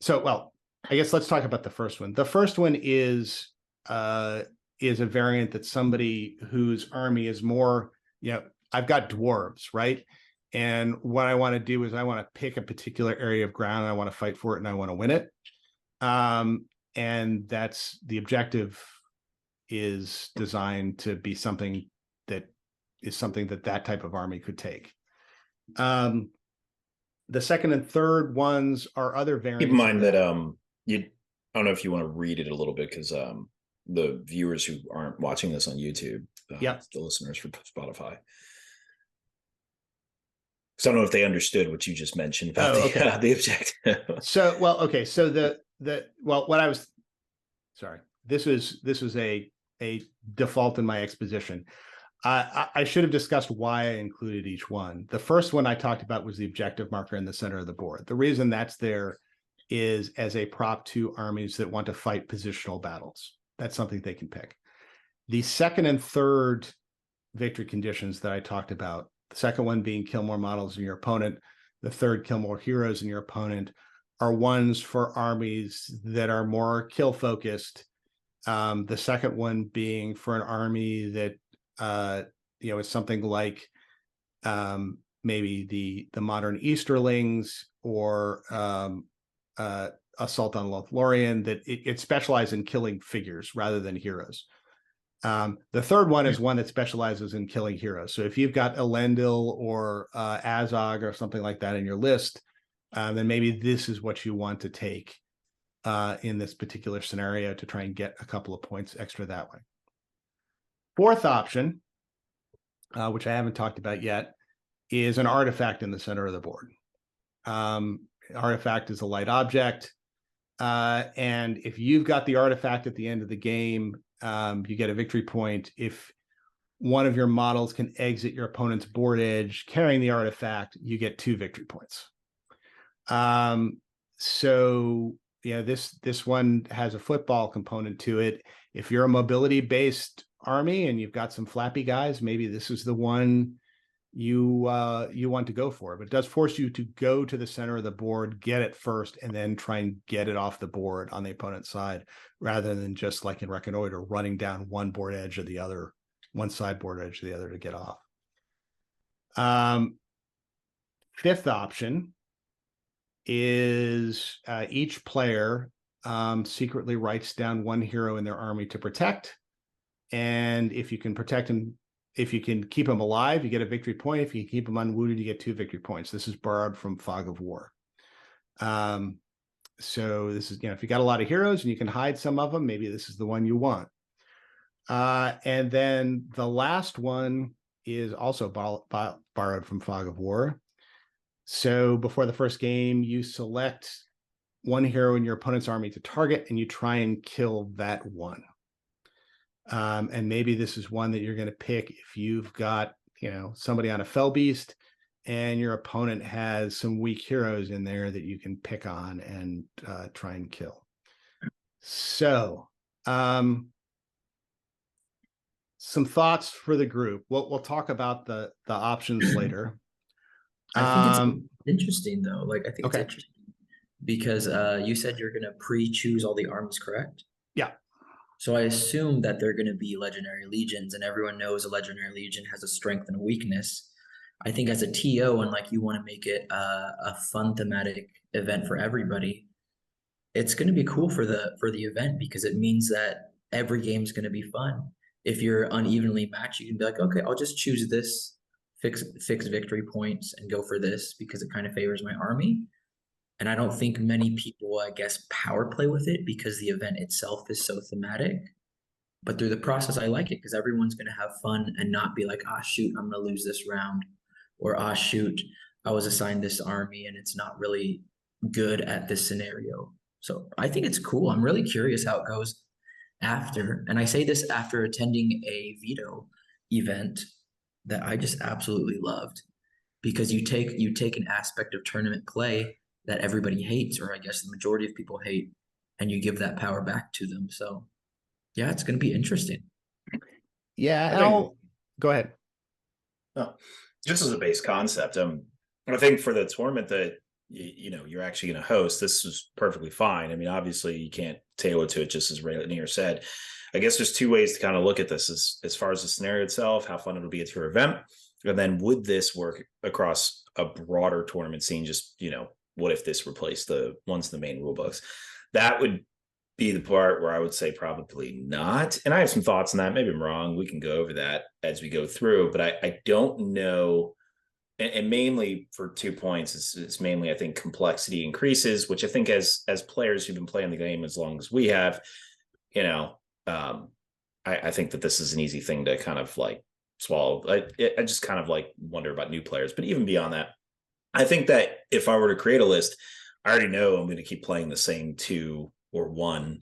So, well, I guess let's talk about the first one. The first one is a variant that somebody whose army is more, I've got dwarves, right? And what I want to do is I want to pick a particular area of ground, and I want to fight for it, and I want to win it. And that's the objective is designed to be something that type of army could take. The second and third ones are other variants. Keep in mind that I don't know if you want to read it a little bit, because the viewers who aren't watching this on YouTube, the listeners for Spotify, because I don't know if they understood what you just mentioned about the objective. So, well, okay. So this was a default in my exposition. I should have discussed why I included each one. The first one I talked about was the objective marker in the center of the board. The reason that's there is as a prop to armies that want to fight positional battles. That's something they can pick. The second and third victory conditions that I talked about, the second one being kill more models than your opponent, the third kill more heroes than your opponent, are ones for armies that are more kill focused. The second one being for an army that is something like maybe the modern Easterlings or Assault on Lothlorien, that it specializes in killing figures rather than heroes. The third one is one that specializes in killing heroes. So if you've got Elendil or Azog or something like that in your list, then maybe this is what you want to take in this particular scenario to try and get a couple of points extra that way. Fourth option, which I haven't talked about yet, is an artifact in the center of the board. Artifact is a light object. And if you've got the artifact at the end of the game, you get a victory point. If one of your models can exit your opponent's board edge carrying the artifact, you get 2 victory points. So this one has a football component to it. If you're a mobility-based army and you've got some flappy guys, maybe this is the one you want to go for. But it does force you to go to the center of the board, get it first, and then try and get it off the board on the opponent's side, rather than just like in Reconnoiter, running down one board edge or the other, one side board edge or the other to get off. Fifth option is each player secretly writes down 1 hero in their army to protect. And if you can protect him, if you can keep him alive, you get a victory point. If you can keep him unwounded, you get 2 victory points. This is borrowed from Fog of War. So this is, if you got a lot of heroes and you can hide some of them, maybe this is the one you want. And then the last one is also borrowed from Fog of War. So before the first game, you select 1 hero in your opponent's army to target, and you try and kill that one. And maybe this is one that you're going to pick if you've got, somebody on a fell beast and your opponent has some weak heroes in there that you can pick on and try and kill. So some thoughts for the group. We'll talk about the options later. I think it's interesting though. Like, I think it's interesting because you said you're going to pre-choose all the armies, correct? Yeah. So I assume that they're going to be legendary legions, and everyone knows a legendary legion has a strength and a weakness. I think as a TO, and like you want to make it a fun thematic event for everybody, it's going to be cool for the event, because it means that every game is going to be fun. If you're unevenly matched, you can be like, okay, I'll just choose this, fix victory points, and go for this because it kind of favors my army. And I don't think many people, I guess, power play with it because the event itself is so thematic. But through the process, I like it because everyone's going to have fun and not be like, ah, shoot, I'm going to lose this round. Or, ah, shoot, I was assigned this army and it's not really good at this scenario. So I think it's cool. I'm really curious how it goes after. And I say this after attending a veto event that I just absolutely loved, because you take an aspect of tournament play that everybody hates, or I guess the majority of people hate, and you give that power back to them. So yeah, it's going to be interesting. Yeah, I think, go ahead. just as a base concept, I think for the tournament that you're actually going to host, this is perfectly fine. I mean, obviously you can't tailor to it, just as Rainier said. I guess there's two ways to kind of look at this: as far as the scenario itself, how fun it'll be at your event, and then would this work across a broader tournament scene? Just, what if this replaced the ones in the main rule books? That would be the part where I would say probably not. And I have some thoughts on that. Maybe I'm wrong. We can go over that as we go through, but I don't know. And mainly for 2 points, it's mainly, I think, complexity increases, which I think as players who've been playing the game as long as we have, I think that this is an easy thing to kind of like swallow. I just kind of like wonder about new players, but even beyond that, I think that if I were to create a list, I already know I'm going to keep playing the same 2 or 1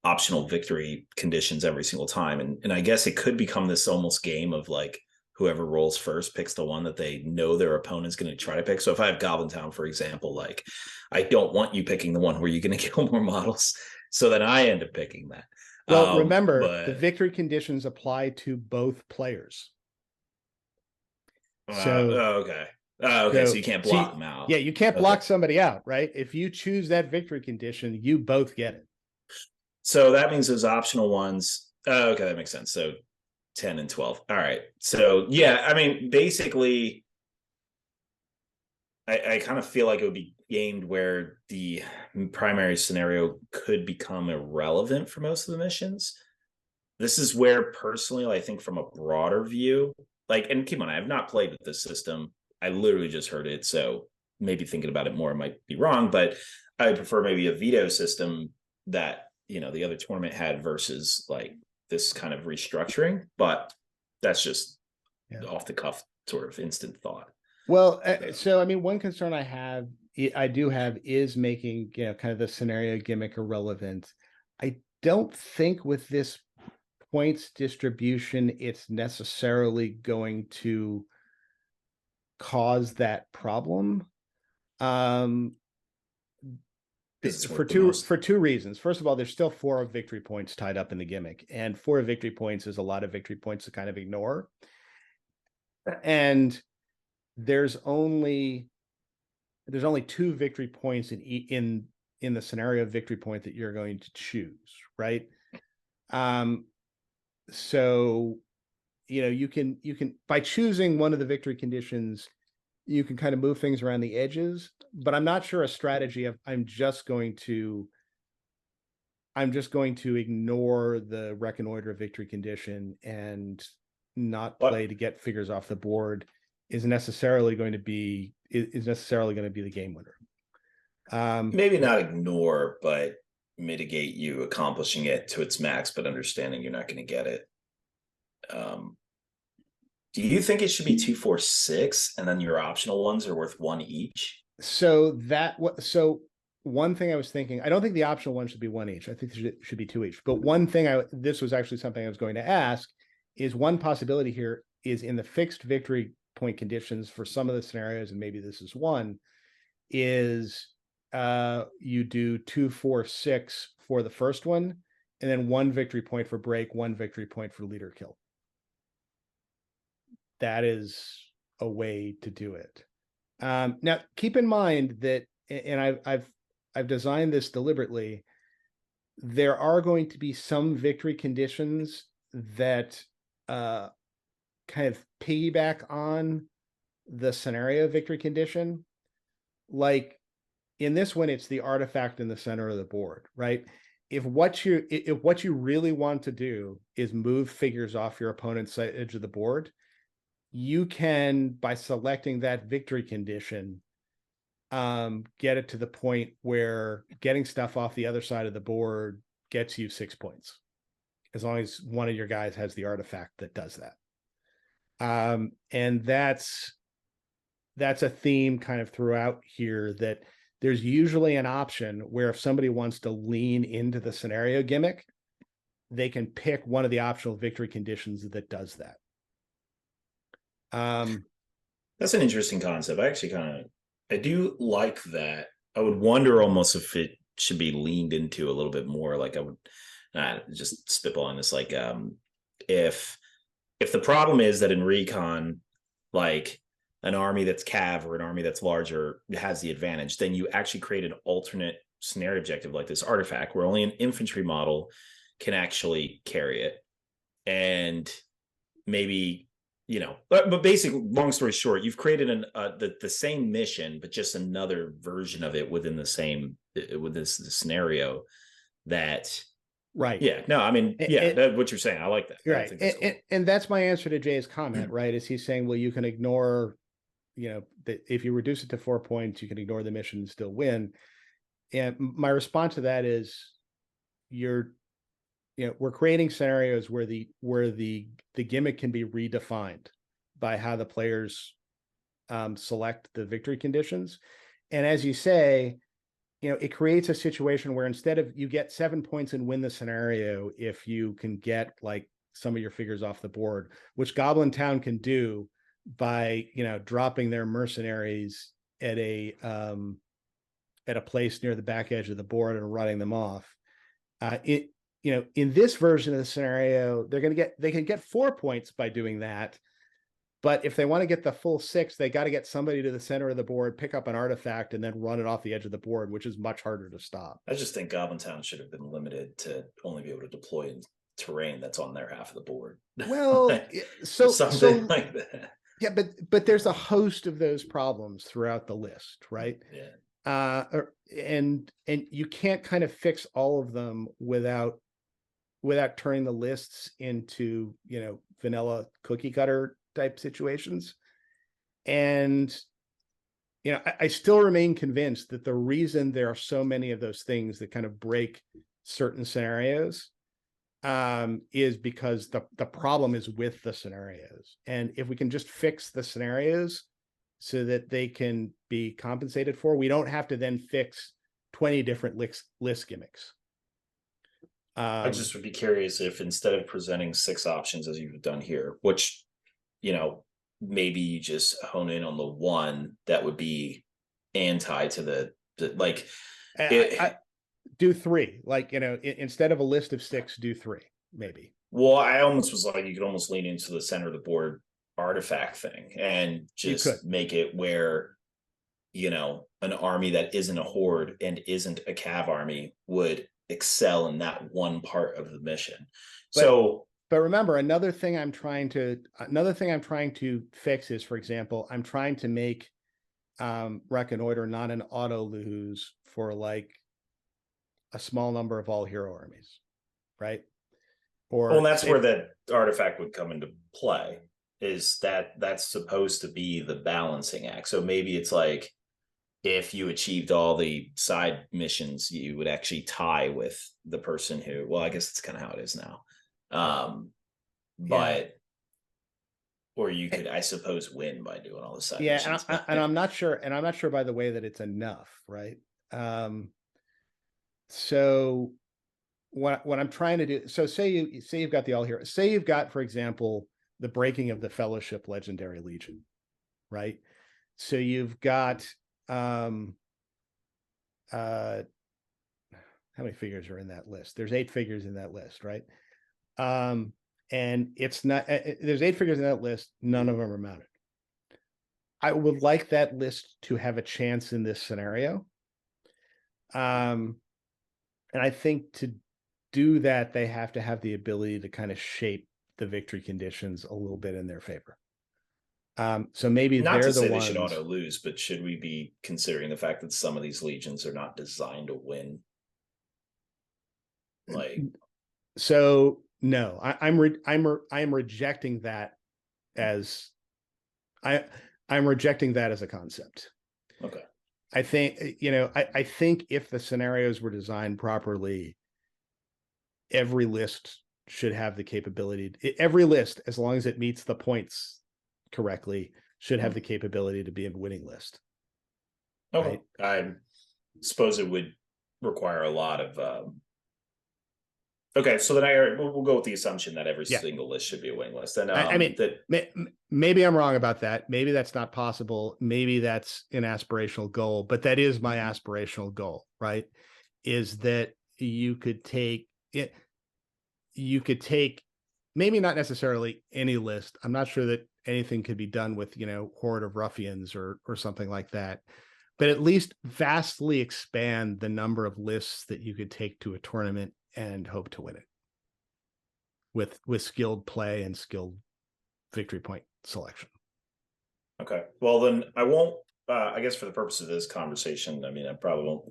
optional victory conditions every single time. And I guess it could become this almost game of like, whoever rolls first picks the one that they know their opponent's going to try to pick. So if I have Goblin Town, for example, like, I don't want you picking the one where you're going to kill more models. So then I end up picking that. Well, remember, the victory conditions apply to both players. Okay. So you can't block them out. Yeah, you can't block somebody out, right? If you choose that victory condition, you both get it. So that means those optional ones. Okay, that makes sense. So 10 and 12. All right. So yeah, I mean, basically, I kind of feel like it would be gamed where the primary scenario could become irrelevant for most of the missions. This is where personally, I think from a broader view, like, and keep on, I have not played with this system. I literally just heard it. So maybe thinking about it more, I might be wrong, but I would prefer maybe a veto system that, the other tournament had versus like this kind of restructuring. But that's just off the cuff sort of instant thought. Well, so I mean, one concern I do have is making, kind of the scenario gimmick irrelevant. I don't think with this points distribution, it's necessarily going to cause that problem. For two reasons. First of all, there's still 4 victory points tied up in the gimmick, and 4 victory points is a lot of victory points to kind of ignore. And there's only 2 victory points in the scenario victory point that you're going to choose, right? So you can by choosing one of the victory conditions, you can kind of move things around the edges, but I'm not sure a strategy of I'm just going to ignore the reconnoiter victory condition and not play to get figures off the board is necessarily going to be the game winner. Maybe not ignore, but mitigate you accomplishing it to its max, but understanding you're not going to get it. Do you think it should be 2, 4, 6, and then your optional ones are worth 1 each? So one thing I was thinking, I don't think the optional one should be 1 each. I think it should be 2 each. But one thing this was actually something I was going to ask is, one possibility here is in the fixed victory point conditions for some of the scenarios, and maybe this is one, is you do 2, 4, 6 for the first one, and then 1 victory point for break, 1 victory point for leader kill. That is a way to do it. Now, keep in mind that, and I've designed this deliberately, there are going to be some victory conditions that kind of piggyback on the scenario victory condition. Like in this one, it's the artifact in the center of the board, right? If what you really want to do is move figures off your opponent's edge of the board, you can, by selecting that victory condition, get it to the point where getting stuff off the other side of the board gets you 6 points, as long as one of your guys has the artifact that does that. And that's a theme kind of throughout here, that there's usually an option where if somebody wants to lean into the scenario gimmick, they can pick one of the optional victory conditions that does that. That's an interesting concept. I do like that. I would wonder almost if it should be leaned into a little bit more. Like I would just spitballing this, like if the problem is that in recon, like an army that's cav or an army that's larger has the advantage, then you actually create an alternate scenario objective like this artifact where only an infantry model can actually carry it. And maybe, but basically, long story short, you've created the same mission, but just another version of it within this scenario that. Right. Yeah. No, I mean, what you're saying. I like that. Right. I think that's cool. And that's my answer to Jay's comment, right? Is he's saying, well, you can ignore, that if you reduce it to 4 points, you can ignore the mission and still win. And my response to that is we're creating scenarios where the gimmick can be redefined by how the players select the victory conditions. And as you say, it creates a situation where instead of you get 7 points and win the scenario, if you can get like some of your figures off the board, which Goblin Town can do by, dropping their mercenaries at a place near the back edge of the board and running them off. In this version of the scenario, they can get 4 points by doing that. But if they want to get the full 6, they got to get somebody to the center of the board, pick up an artifact, and then run it off the edge of the board, which is much harder to stop. I just think Goblin Town should have been limited to only be able to deploy in terrain that's on their half of the board. Well, something like that. Yeah, but there's a host of those problems throughout the list, right? Yeah. And you can't kind of fix all of them without turning the lists into, vanilla cookie cutter type situations. And, I still remain convinced that the reason there are so many of those things that kind of break certain scenarios is because the problem is with the scenarios. And if we can just fix the scenarios so that they can be compensated for, we don't have to then fix 20 different list gimmicks. I just would be curious if instead of presenting 6 options as you've done here, which, maybe you just hone in on the one that would be anti to the like. Do 3, like, instead of a list of 6, do 3, maybe. Well, I almost was like, you could almost lean into the center of the board artifact thing and just make it where, an army that isn't a horde and isn't a cav army would excel in that one part of the mission. But remember, another thing I'm trying to fix is, for example, I'm trying to make Reconnoiter not an auto lose for like a small number of all hero armies, right? Well, that's where that artifact would come into play, is that's supposed to be the balancing act. So maybe it's like, if you achieved all the side missions, you would actually tie with the person who, well, I guess it's kind of how it is now. Or you could, I suppose, win by doing all the side missions. And I'm not sure, by the way, that it's enough, right? So what I'm trying to do, so say you've got the all hero, say you've got, for example, the breaking of the Fellowship Legendary Legion, right? So you've got how many figures are in that list? There's 8 figures in that list, right? And it's not, there's 8 figures in that list, none of them are mounted. I would like that list to have a chance in this scenario. And I think to do that, they have to have the ability to kind of shape the victory conditions a little bit in their favor. So maybe not they're to the say ones... they should auto lose, but should we be considering the fact that some of these legions are not designed to win? Like, so no, I'm rejecting that as I'm rejecting that as a concept. Okay. I think, I think if the scenarios were designed properly, every list should have the capability. Every list, as long as it meets the points correctly, should have the capability to be a winning list. Okay. Right? suppose it would require a lot of. Okay, so then we'll go with the assumption that every single list should be a winning list. And I mean, maybe I'm wrong about that. Maybe that's not possible. Maybe that's an aspirational goal, but that is my aspirational goal, right? Is that you could take it. You could take maybe not necessarily any list. I'm not sure that anything could be done with, Horde of Ruffians or something like that, but at least vastly expand the number of lists that you could take to a tournament and hope to win it with skilled play and skilled victory point selection. Okay. Well, then I won't, I guess for the purpose of this conversation, I mean, I probably won't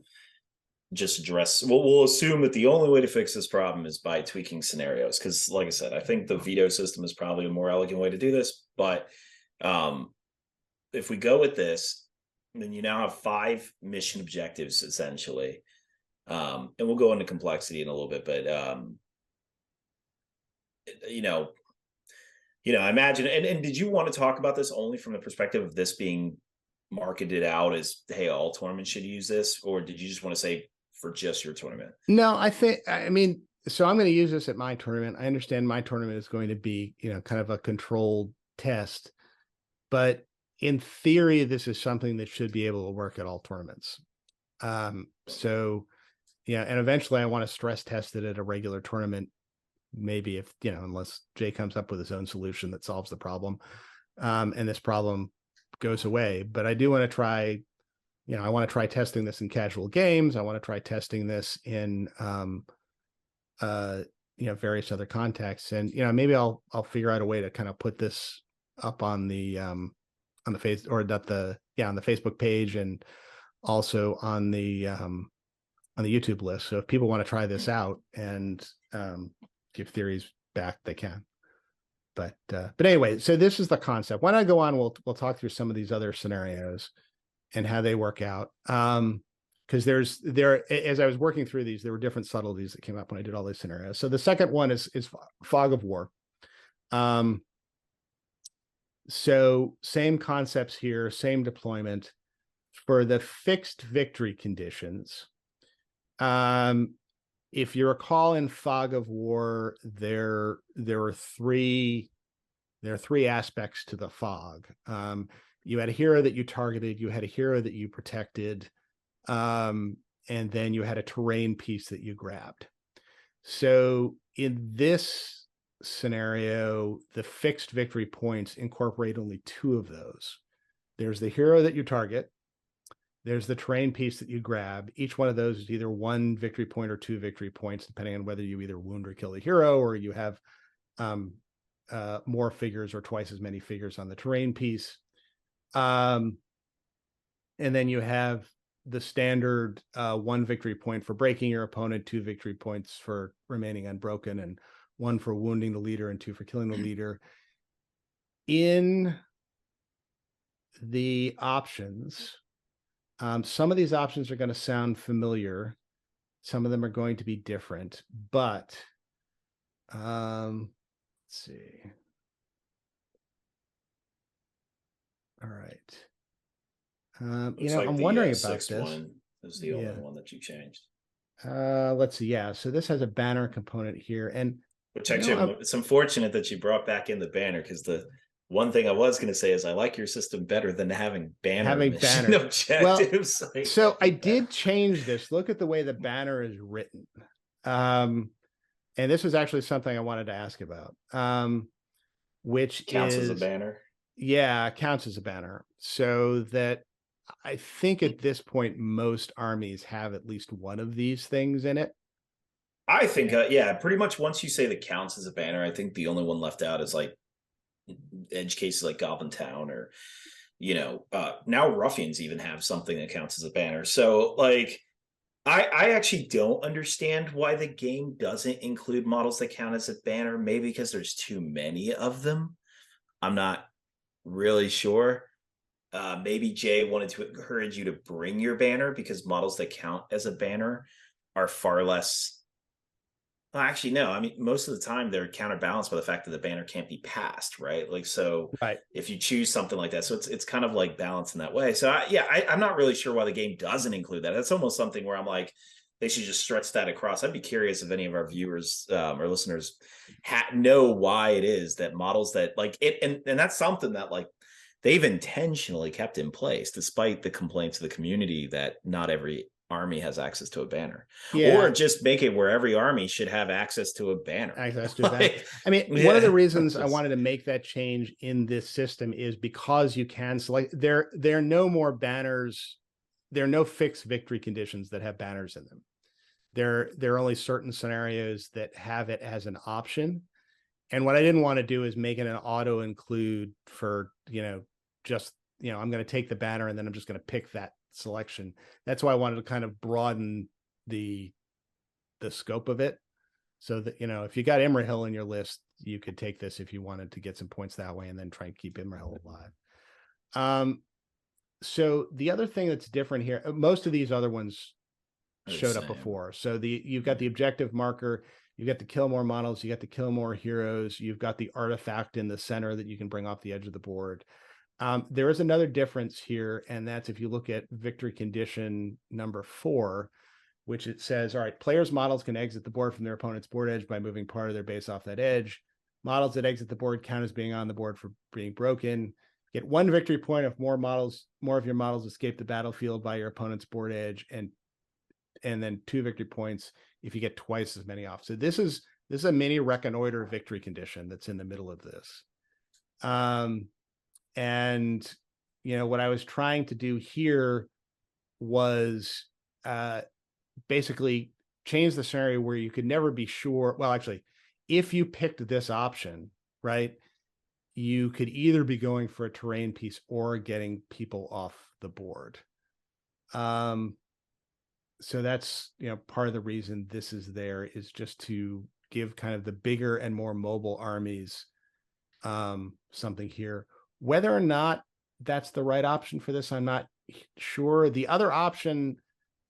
just address, we'll assume that the only way to fix this problem is by tweaking scenarios. Cause like I said, I think the veto system is probably a more elegant way to do this, but if we go with this, then you now have 5 mission objectives essentially. And we'll go into complexity in a little bit, but I imagine, and did you want to talk about this only from the perspective of this being marketed out as, hey, all tournaments should use this, or did you just want to say for just your tournament? No, so I'm going to use this at my tournament. I understand my tournament is going to be, kind of a controlled test, but in theory, this is something that should be able to work at all tournaments. So yeah, and eventually I want to stress test it at a regular tournament, maybe if, unless Jay comes up with his own solution that solves the problem, and this problem goes away. But I do want to try, I want to try testing this in casual games. I want to try testing this in, various other contexts. And, maybe I'll figure out a way to kind of put this up on the face or on the Facebook page and also on the YouTube list. So if people want to try this out and give theories back, they can. But anyway, so this is the concept. When I go on, we'll talk through some of these other scenarios and how they work out. Because as I was working through these, there were different subtleties that came up when I did all these scenarios. So the second one is Fog of War. So same concepts here, same deployment. For the fixed victory conditions, if you recall in Fog of War, there are three aspects to the fog. You had a hero that you targeted, you had a hero that you protected, and then you had a terrain piece that you grabbed. So in this scenario, the fixed victory points incorporate only 2 of those. There's the hero that you target. There's the terrain piece that you grab. Each one of those is either 1 victory point or 2 victory points, depending on whether you either wound or kill the hero, or you have more figures or twice as many figures on the terrain piece. And then you have the standard 1 victory point for breaking your opponent, 2 victory points for remaining unbroken, and 1 for wounding the leader and 2 for killing the leader. In the options, some of these options are going to sound familiar. Some of them are going to be different, but let's see. All right. I'm wondering about this. One is the only one that you changed. Let's see. Yeah. So this has a banner component here, and which actually, it's unfortunate that you brought back in the banner, because the one thing I was going to say is I like your system better than having banner objectives. Well, so I did change this. Look at the way the banner is written. And this is actually something I wanted to ask about, which counts as a banner. Yeah, counts as a banner. So that I think at this point, most armies have at least one of these things in it. I think, pretty much once you say that counts as a banner, I think the only one left out is like edge cases like Goblin Town, or now Ruffians even have something that counts as a banner. So like I actually don't understand why the game doesn't include models that count as a banner. Maybe because there's too many of them. I'm not really sure. Maybe Jay wanted to encourage you to bring your banner, because models that count as a banner are far less Well, actually, no. I mean, most of the time they're counterbalanced by the fact that the banner can't be passed, right? Like, so Right. if you choose something like that, so it's kind of like balanced in that way. So I'm not really sure why the game doesn't include that. That's almost something where I'm like, they should just stretch that across. I'd be curious if any of our viewers or listeners know why it is that models that like it, and that's something that like they've intentionally kept in place, despite the complaints of the community that not every army has access to a banner, or Yeah. just make it where every army should have access to a banner. Access to that. Like, I mean, yeah, one of the reasons I just- wanted to make that change in this system is because you can select there are no more banners. There are no fixed victory conditions that have banners in them. There are only certain scenarios that have it as an option. And what I didn't want to do is make it an auto include for, just, I'm going to take the banner and then I'm just going to pick that selection. That's why I wanted to kind of broaden the scope of it, so that, if you got Imrahil in your list, you could take this if you wanted to get some points that way and then try and keep Imrahil alive. So the other thing that's different here, most of these other ones showed up before. So you've got the objective marker, you've got the kill more models, you got the kill more heroes, you've got the artifact in the center that you can bring off the edge of the board. There is another difference here, and that's if you look at victory condition number 4, which it says, all right, players' models can exit the board from their opponent's board edge by moving part of their base off that edge. Models that exit the board count as being on the board for being broken. Get 1 victory point if more of your models escape the battlefield by your opponent's board edge, and then 2 victory points if you get twice as many off. So this is a mini reconnoiter victory condition that's in the middle of this. And what I was trying to do here was basically change the scenario where you could never be sure. Well, actually, if you picked this option, right, you could either be going for a terrain piece or getting people off the board. So that's, part of the reason this is there is just to give kind of the bigger and more mobile armies something here. Whether or not that's the right option for this, I'm not sure. The other option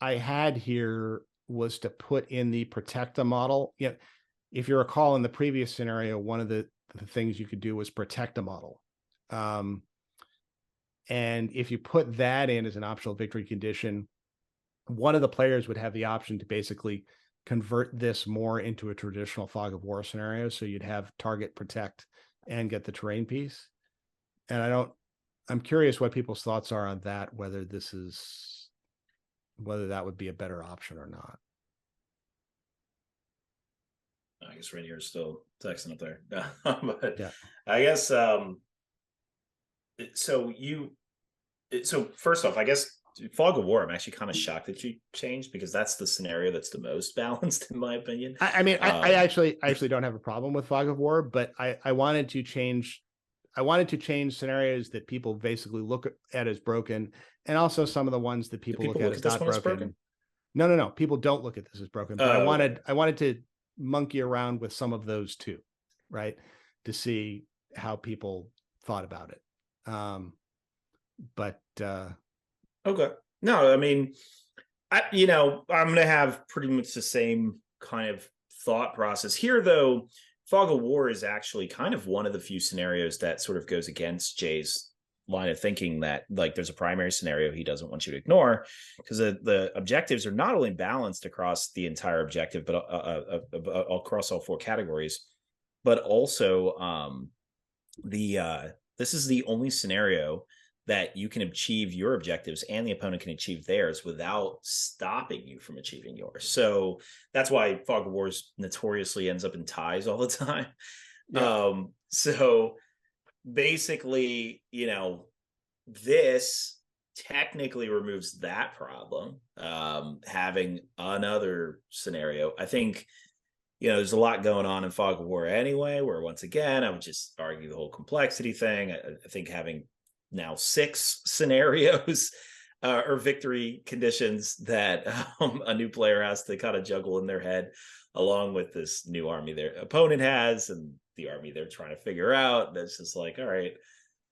I had here was to put in the Protecta model. If you recall in the previous scenario, one of the things you could do was protect a model. And if you put that in as an optional victory condition, one of the players would have the option to basically convert this more into a traditional Fog of War scenario. So you'd have target, protect, and get the terrain piece. And I'm curious what people's thoughts are on that, whether that would be a better option or not. I guess Rainier is still texting up there. But yeah. I guess so first off, I guess Fog of War, I'm actually kind of shocked that you changed, because that's the scenario that's the most balanced in my opinion. I mean, I actually don't have a problem with Fog of War, but I wanted to change scenarios that people basically look at as broken, and also some of the ones that people look at as not broken. No. People don't look at this as broken, but I wanted to monkey around with some of those too, right? To see how people thought about it. Okay. No, I mean, I'm going to have pretty much the same kind of thought process here, though. Fog of War is actually kind of one of the few scenarios that sort of goes against Jay's line of thinking, that like there's a primary scenario he doesn't want you to ignore, because the objectives are not only balanced across the entire objective, but across all 4 categories, but also this is the only scenario that you can achieve your objectives and the opponent can achieve theirs without stopping you from achieving yours. So that's why Fog of War notoriously ends up in ties all the time. Yeah. So basically, this technically removes that problem, having another scenario. I think, there's a lot going on in Fog of War anyway, where once again, I would just argue the whole complexity thing. I think having now 6 scenarios or victory conditions that a new player has to kind of juggle in their head, along with this new army their opponent has and the army they're trying to figure out. That's just like, all right,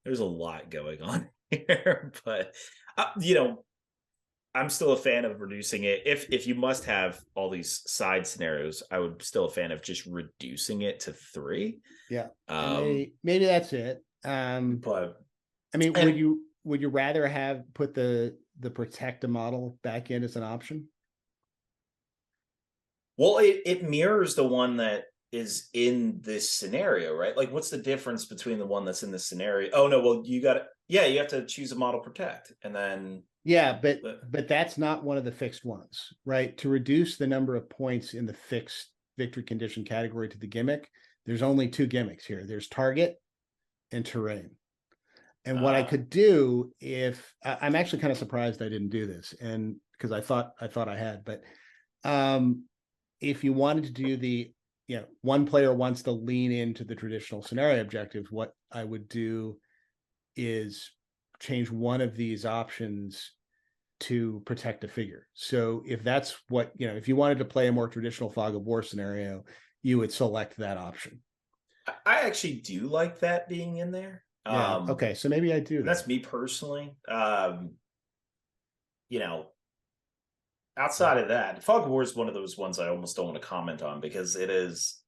there's a lot going on here. But I'm still a fan of reducing it. If you must have all these side scenarios, I would still a fan of just reducing it to 3. Yeah. Maybe that's it. But I mean, would you rather have put the protect a model back in as an option? Well, it mirrors the one that is in this scenario, right? Like, what's the difference between the one that's in this scenario? Oh no, well, you have to choose a model protect, and then yeah, but that's not one of the fixed ones, right? To reduce the number of points in the fixed victory condition category to the gimmick, there's only 2 gimmicks here. There's target and terrain. And what I could do if I'm actually kind of surprised I didn't do this, and because I thought I had, but if you wanted to do the, one player wants to lean into the traditional scenario objectives, what I would do is change one of these options to protect a figure. So if that's what, if you wanted to play a more traditional fog of war scenario, you would select that option. I actually do like that being in there. Yeah. Okay. So maybe I do. That's me personally. Outside of that, Fog of War is one of those ones I almost don't want to comment on because it is,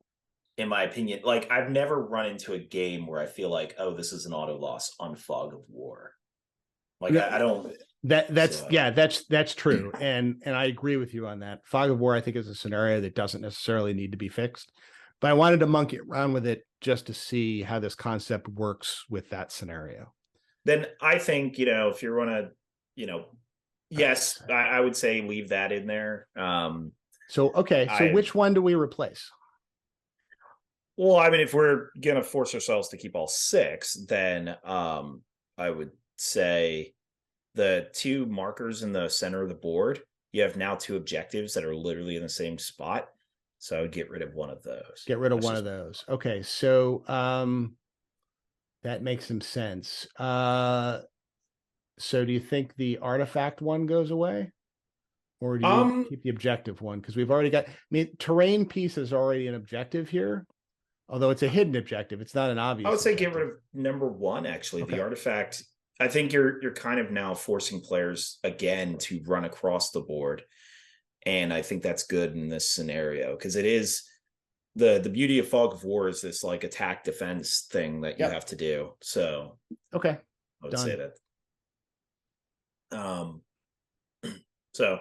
in my opinion, like I've never run into a game where I feel like, oh, this is an auto loss on Fog of War. Like I don't. That's true, and I agree with you on that. Fog of War, I think, is a scenario that doesn't necessarily need to be fixed, but I wanted to monkey around with it just to see how this concept works with that scenario. Then I think if you want to, yes, I would say leave that in there. So which one do we replace? Well, I mean, if we're gonna force ourselves to keep all 6, then I would say the 2 markers in the center of the board, you have now 2 objectives that are literally in the same spot. So I would get rid of one of those. Get rid of one of those. Okay, so that makes some sense. So do you think the artifact one goes away? Or do you keep the objective one? Because we've already got, terrain piece is already an objective here. Although it's a hidden objective, it's not an obvious. I would say objective. get rid of number 1. Actually, Okay. The artifact. I think you're kind of now forcing players again to run across the board, and I think that's good in this scenario because it is the beauty of Fog of War is this like attack defense thing that you have to do. So okay, I would say that. So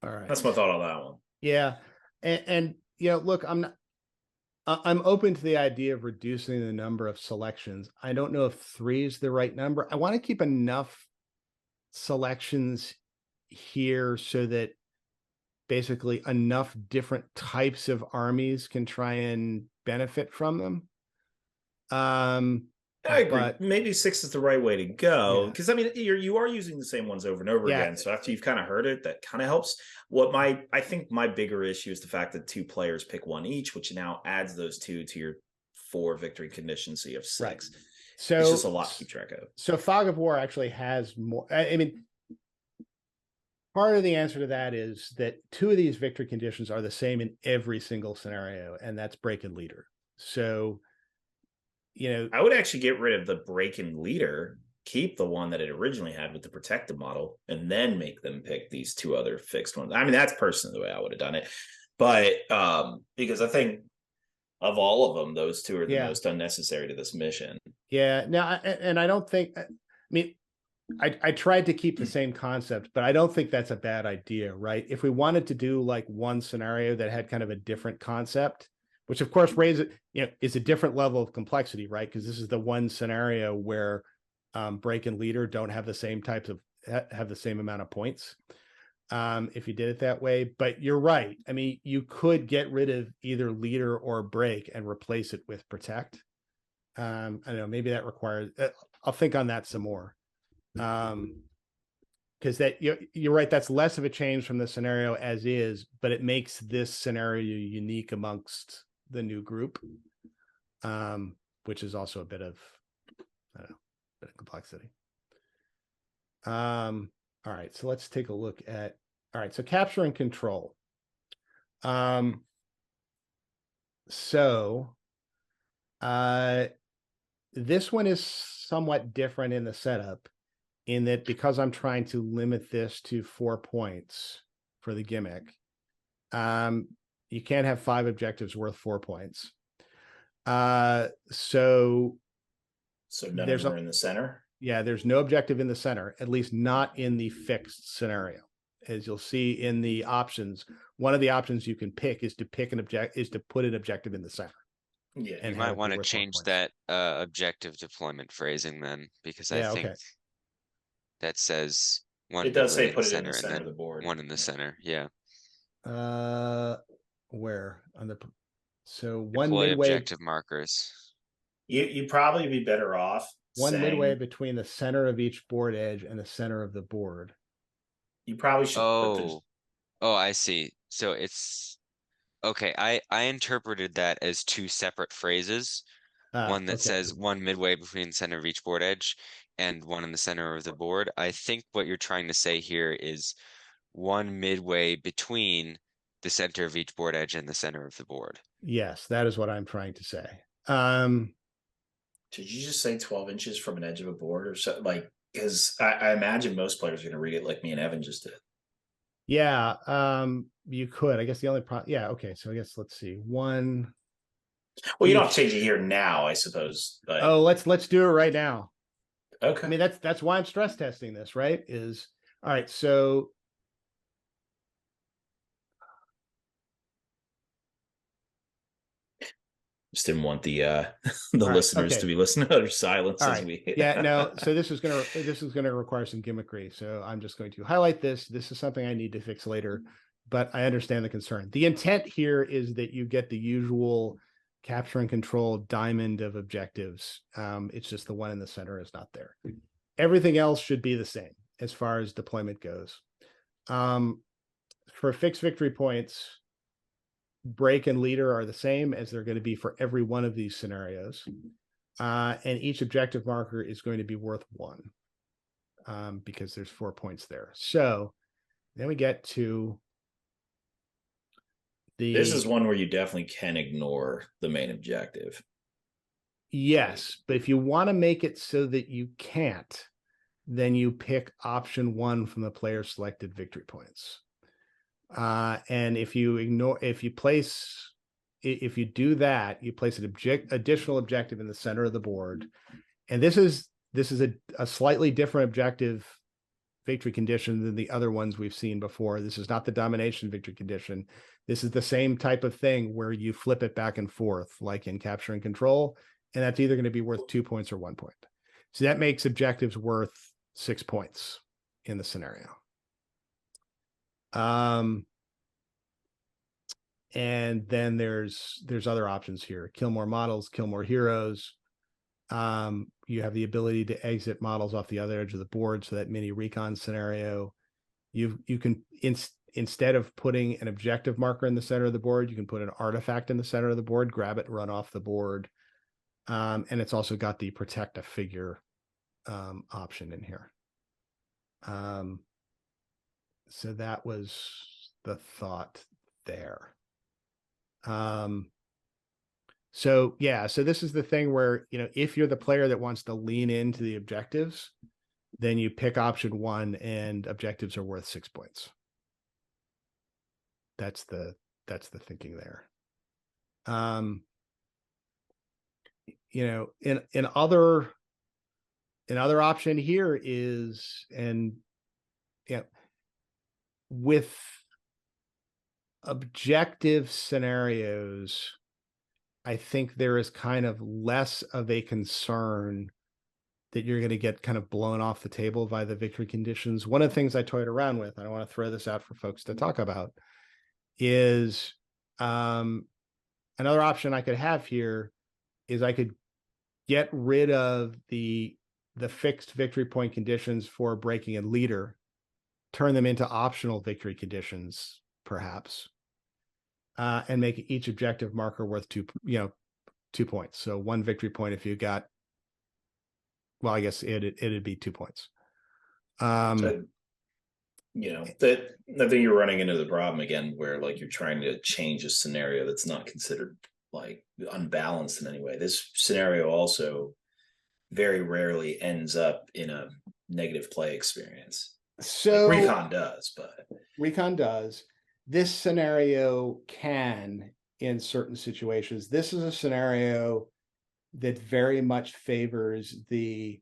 all right, that's my thought on that one. Yeah, and look, I'm open to the idea of reducing the number of selections. I don't know if 3 is the right number. I want to keep enough selections here so that basically enough different types of armies can try and benefit from them. I agree. Maybe 6 is the right way to go because I mean you are using the same ones over and over again. So after you've kind of heard it, that kind of helps. I think my bigger issue is the fact that 2 players pick 1 each, which now adds those 2 to your 4 victory conditions. So you have 6. Right. So it's just a lot to keep track of. So Fog of War actually has more. I mean, part of the answer to that is that 2 of these victory conditions are the same in every single scenario, and that's break and leader. So I would actually get rid of the break and leader, keep the one that it originally had with the protected model, and then make them pick these 2 other fixed ones. I mean, that's personally the way I would have done it. But because I think of all of them, those 2 are the most unnecessary to this mission. Yeah. Now, and I don't think, I mean, I tried to keep the same concept, but I don't think that's a bad idea, right? If we wanted to do like one scenario that had kind of a different concept, which of course is a different level of complexity, right? Because this is the one scenario where break and leader don't have the same have the same amount of points if you did it that way. But you're right. I mean, you could get rid of either leader or break and replace it with protect. I don't know, maybe that requires, I'll think on that some more. Because you're right, that's less of a change from the scenario as is, but it makes this scenario unique amongst the new group, which is also a bit of complexity. All right, so let's take a look at, so capture and control. This one is somewhat different in the setup in that because I'm trying to limit this to 4 points for the gimmick, you can't have 5 objectives worth 4 points. So none of them are in the center. Yeah, there's no objective in the center, at least not in the fixed scenario. As you'll see in the options, one of the options you can pick is to put an objective in the center. Yeah, You might want to change that objective deployment phrasing then, because I think that says one. It does say put it in center the center and of the board. One in the center. Yeah. Where on the Deploy one midway objective markers. You'd probably be better off one midway between the center of each board edge and the center of the board. You probably should. Oh, I see. So it's okay. I interpreted that as 2 separate phrases. One that says one midway between the center of each board edge and one in the center of the board. I think what you're trying to say here is one midway between the center of each board edge and the center of the board. Yes, that is what I'm trying to say. Did you just say 12 inches from an edge of a board or so? Like, because I imagine most players are going to read it like me and Evan just did. Yeah, you could. I guess the only problem. Yeah, okay. So I guess let's see. One. Well, you don't have to change it here now, I suppose. But... Oh, let's do it right now. Okay. I mean, that's why I'm stress testing this, right? All right. So just didn't want the listeners to be listening to utter silence as we. Yeah, no. So this is gonna require some gimmickry. So I'm just going to highlight this. This is something I need to fix later, but I understand the concern. The intent here is that you get the usual capture and control diamond of objectives. It's just the one in the center is not there. Everything else should be the same as far as deployment goes. For fixed victory points, break and leader are the same as they're going to be for every one of these scenarios. And each objective marker is going to be worth 1 because there's 4 points there. So then we get to this is one where you definitely can ignore the main objective. Yes, but if you want to make it so that you can't, then you pick option 1 from the player selected victory points. And if you do that, you place an additional objective in the center of the board. And this is a slightly different objective victory condition than the other ones we've seen before. This is not the domination victory condition. This is the same type of thing where you flip it back and forth, like in capture and control, and that's either going to be worth 2 points or 1 point. So that makes objectives worth 6 points in the scenario. And then there's other options here. Kill more models, kill more heroes. You have the ability to exit models off the other edge of the board. So that mini recon scenario, you can, instead of putting an objective marker in the center of the board, you can put an artifact in the center of the board, grab it, run off the board. And it's also got the protect a figure option in here. So that was the thought there. So this is the thing where, if you're the player that wants to lean into the objectives, then you pick option 1 and objectives are worth 6 points. That's the thinking there. Another option here is, with objective scenarios, I think there is kind of less of a concern that you're going to get kind of blown off the table by the victory conditions. One of the things I toyed around with, and I want to throw this out for folks to talk about, is another option I could have here is I could get rid of the fixed victory point conditions for breaking and leader, turn them into optional victory conditions, perhaps, and make each objective marker worth 2 points. So 1 victory point if you got, well, I guess it'd be 2 points. That I think you're running into the problem again, where like you're trying to change a scenario that's not considered like unbalanced in any way. This scenario also, very rarely ends up in a negative play experience. So like recon does, but recon does. This scenario can in certain situations. This is a scenario that very much favors the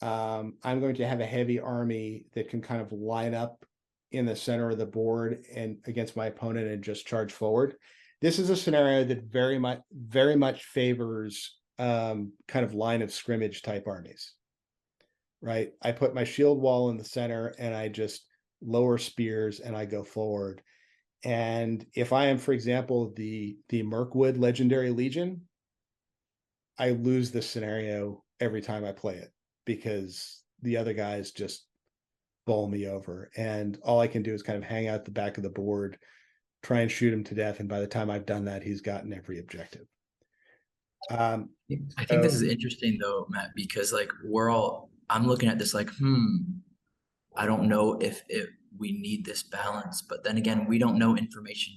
I'm going to have a heavy army that can kind of line up in the center of the board and against my opponent and just charge forward. This is a scenario that very much favors kind of line of scrimmage type armies. Right? I put my shield wall in the center and I just lower spears and I go forward. And if I am, for example, the Mirkwood Legendary Legion, I lose this scenario every time I play it because the other guys just bowl me over. And all I can do is kind of hang out the back of the board, try and shoot him to death. And by the time I've done that, he's gotten every objective. I think this is interesting though, Matt, because like I'm looking at this like, I don't know if we need this balance, but then again, we don't know information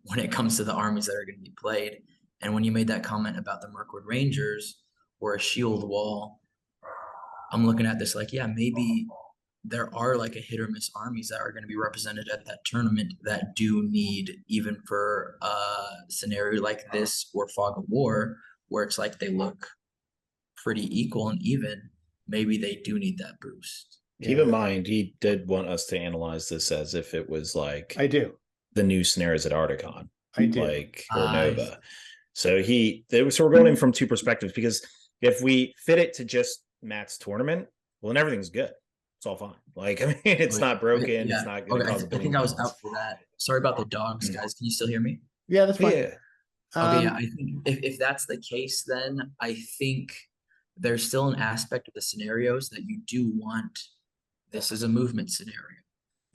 when it comes to the armies that are going to be played. And when you made that comment about the Mirkwood Rangers or a shield wall, I'm looking at this like, yeah, maybe there are like a hit or miss armies that are going to be represented at that tournament that do need, even for a scenario like this or Fog of War, where it's like they look pretty equal and even, maybe they do need that boost. Keep in mind, he did want us to analyze this as if it was like I do the new snares at Articon, I do like or Nova. So we're going in from two perspectives, because if we fit it to just Matt's tournament, well, then everything's good. It's all fine. Like, I mean, it's not broken. Yeah. It's not going to cause a I think I was out for that. Sorry about the dogs, guys. Can you still hear me? Yeah, that's fine. Yeah. Okay, yeah. I think if that's the case, then I think there's still an aspect of the scenarios that you do want. This is a movement scenario.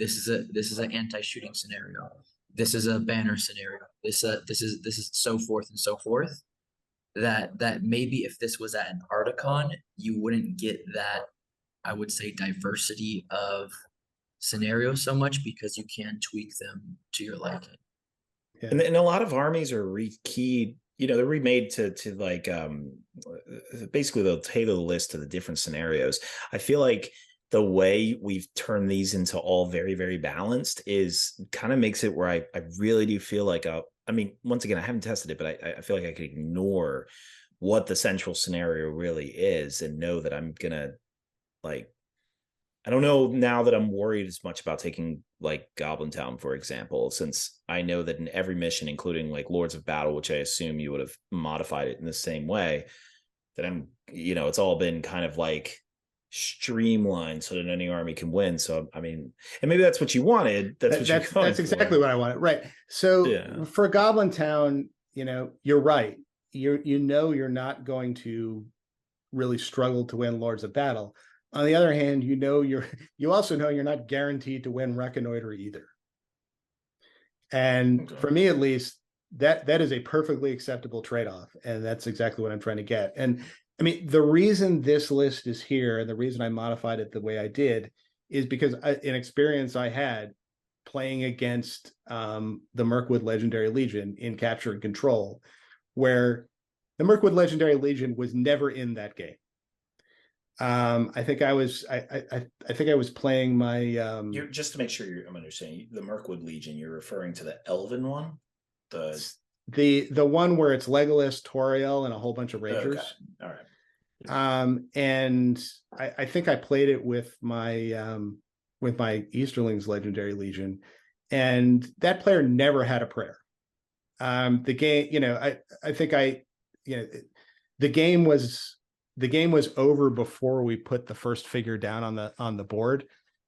This is an anti-shooting scenario. This is a banner scenario. This is so forth and so forth. That maybe if this was at an Articon, you wouldn't get that, I would say, diversity of scenarios so much, because you can tweak them to your liking. Yeah. And a lot of armies are rekeyed, they're remade to like basically they'll tailor the list to the different scenarios. I feel like the way we've turned these into all very, very balanced is kind of makes it where I really do feel like once again, I haven't tested it, but I feel like I could ignore what the central scenario really is and know that I'm gonna, like, I don't know now that I'm worried as much about taking like Goblin Town, for example, since I know that in every mission, including like Lords of Battle, which I assume you would have modified it in the same way, that it's all been kind of like streamlined so that any army can win. So I mean, and maybe that's what you wanted. That's exactly what I wanted. Right. So for Goblin Town, you're right. You're not going to really struggle to win Lords of Battle. On the other hand, you also know you're not guaranteed to win Reconnoiter either. And for me, at least, that is a perfectly acceptable trade-off. And that's exactly what I'm trying to get. And I mean, the reason this list is here and the reason I modified it the way I did is because an experience I had playing against the Mirkwood Legendary Legion in Capture and Control, where the Mirkwood Legendary Legion was never in that game. I think I was playing my you're, just to make sure I'm understanding, the Mirkwood Legion, you're referring to the Elven one? The one where it's Legolas, Toriel, and a whole bunch of Rangers. Okay. All right. And I think I played it with my Easterlings Legendary Legion, and that player never had a prayer. The game, I think the game was over before we put the first figure down on the board,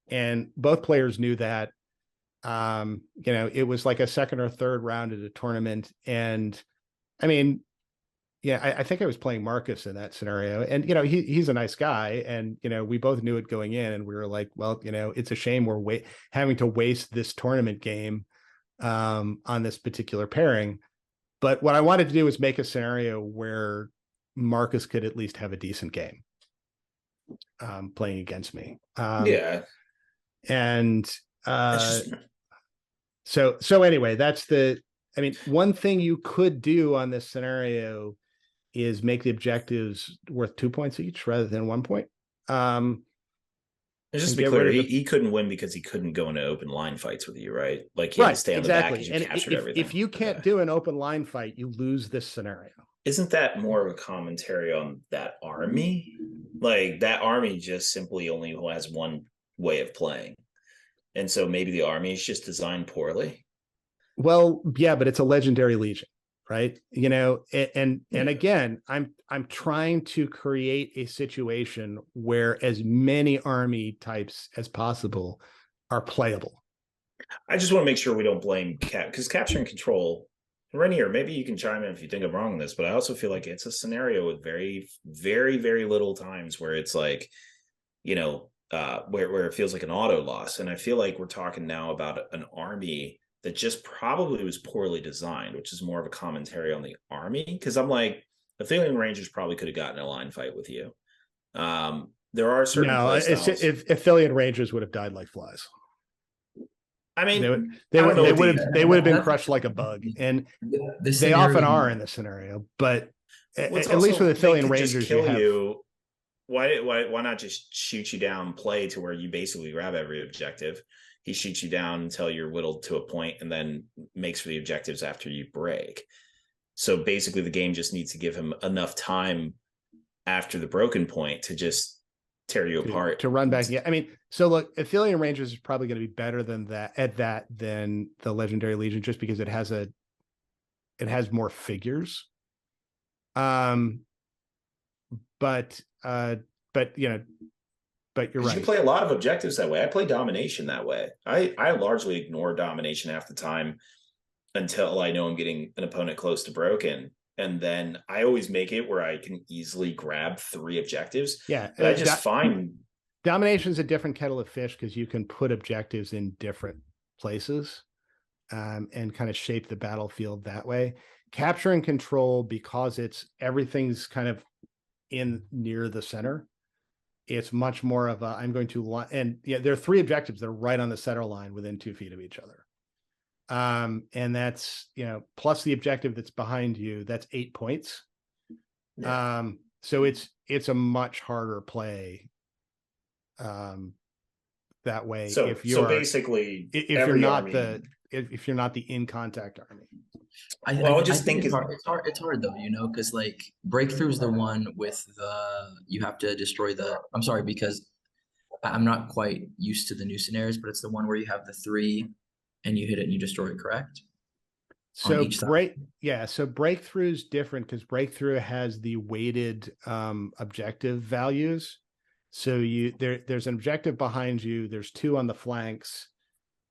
and both players knew that. It was like a second or third round at a tournament, and I mean, I think I was playing Marcus in that scenario, and he's a nice guy, and we both knew it going in, and we were like, well, it's a shame we're having to waste this tournament game on this particular pairing. But what I wanted to do was make a scenario where Marcus could at least have a decent game playing against me. And so anyway, one thing you could do on this scenario is make the objectives worth 2 points each rather than 1 point. Just to be clear, he couldn't win because he couldn't go into open line fights with you, right? Like he had to stay on the back because you captured everything. If you can't do an open line fight, you lose this scenario. Isn't that more of a commentary on that army? Like that army just simply only has one way of playing. And so maybe the army is just designed poorly. Well, yeah, but it's a legendary legion, right? You know, and again, I'm trying to create a situation where as many army types as possible are playable. I just want to make sure we don't blame because capture and control. Rainier, maybe you can chime in if you think I'm wrong on this, but I also feel like it's a scenario with very, very, very little times where it's like, you know, where it feels like an auto loss. And I feel like we're talking now about an army that just probably was poorly designed, which is more of a commentary on the army. Because I'm like, the Athelian Rangers probably could have gotten a line fight with you. There are certain if Athelian Rangers would have died like flies. I mean, they would have been crushed like a bug, and they often are in this scenario. But at least with the Athelian Rangers, why not just shoot you down, play to where you basically grab every objective? He shoots you down until you're whittled to a point, and then makes for the objectives after you break. So basically, the game just needs to give him enough time after the broken point to just tear you apart, to run back. Yeah, I mean, so look, Athelian Rangers is probably going to be better than than the Legendary Legion, just because it has more figures. But you know, but you're right. You play a lot of objectives that way. I play domination that way. I largely ignore domination half the time until I know I'm getting an opponent close to broken. And then I always make it where I can easily grab 3 objectives. Yeah. But I just find domination is a different kettle of fish because you can put objectives in different places and kind of shape the battlefield that way. Capture and control, because everything's kind of in near the center. It's much more of I'm going to, and yeah, there are 3 objectives that are right on the center line within 2 feet of each other. And that's, you know, plus the objective that's behind you, that's 8 points. Yeah. So it's a much harder play that way. So if you're basically if you're not the in contact army. I think it's hard though, you know, because like breakthrough is the one with you have to destroy because I'm not quite used to the new scenarios, but it's the one where you have the 3 and you hit it and you destroy it, correct? So breakthrough is different because breakthrough has the weighted objective values. So there's an objective behind you, there's 2 on the flanks,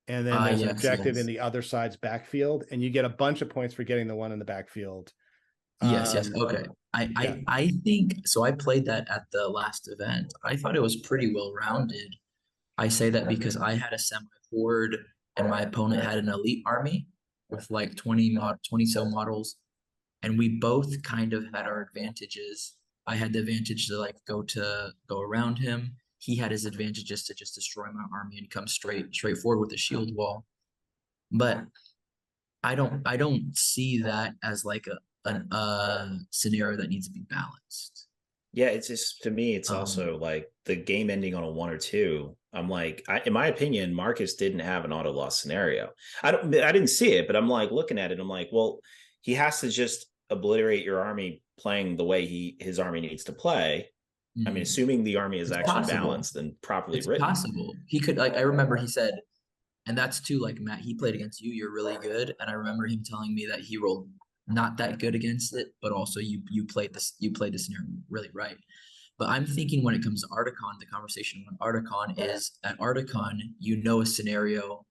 and then there's an objective in the other side's backfield, and you get a bunch of points for getting the one in the backfield. Yes. Okay. I think so. I played that at the last event. I thought it was pretty well rounded. I say that because I had a semi-horde and my opponent had an elite army with like 20 so models, and we both kind of had our advantages. I had the advantage to like go around him. He had his advantages to just destroy my army and come straight forward with a shield wall. But I don't see that as like a scenario that needs to be balanced. Yeah, it's just, to me, it's also like the game ending on a 1 or 2. I'm like, in my opinion, Marcus didn't have an auto loss scenario. I didn't see it, but I'm like looking at it. I'm like, well, he has to just obliterate your army playing the way his army needs to play. I mean, assuming the army is actually balanced and properly written. Possible. He could, like, I remember he said, and that's too, like, Matt, he played against you, you're really good. And I remember him telling me that he rolled not that good against it, but also you played the scenario really right. But I'm thinking when it comes to Articon, the conversation on Articon is at Articon, you know, a scenario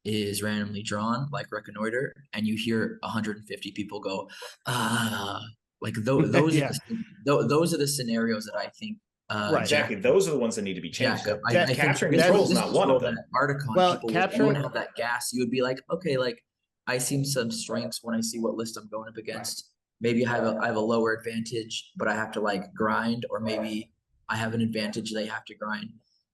is randomly drawn, like Reconnoiter, and you hear 150 people go, like those those are the scenarios that I think right, exactly. Those are the ones that need to be changed. Capture and control is not one of them. Articon, well, people wouldn't have that gas. You would be like, okay, like I see some strengths when I see what list I'm going up against. Maybe I have a lower advantage, but I have to like grind, or maybe I have an advantage, they have to grind.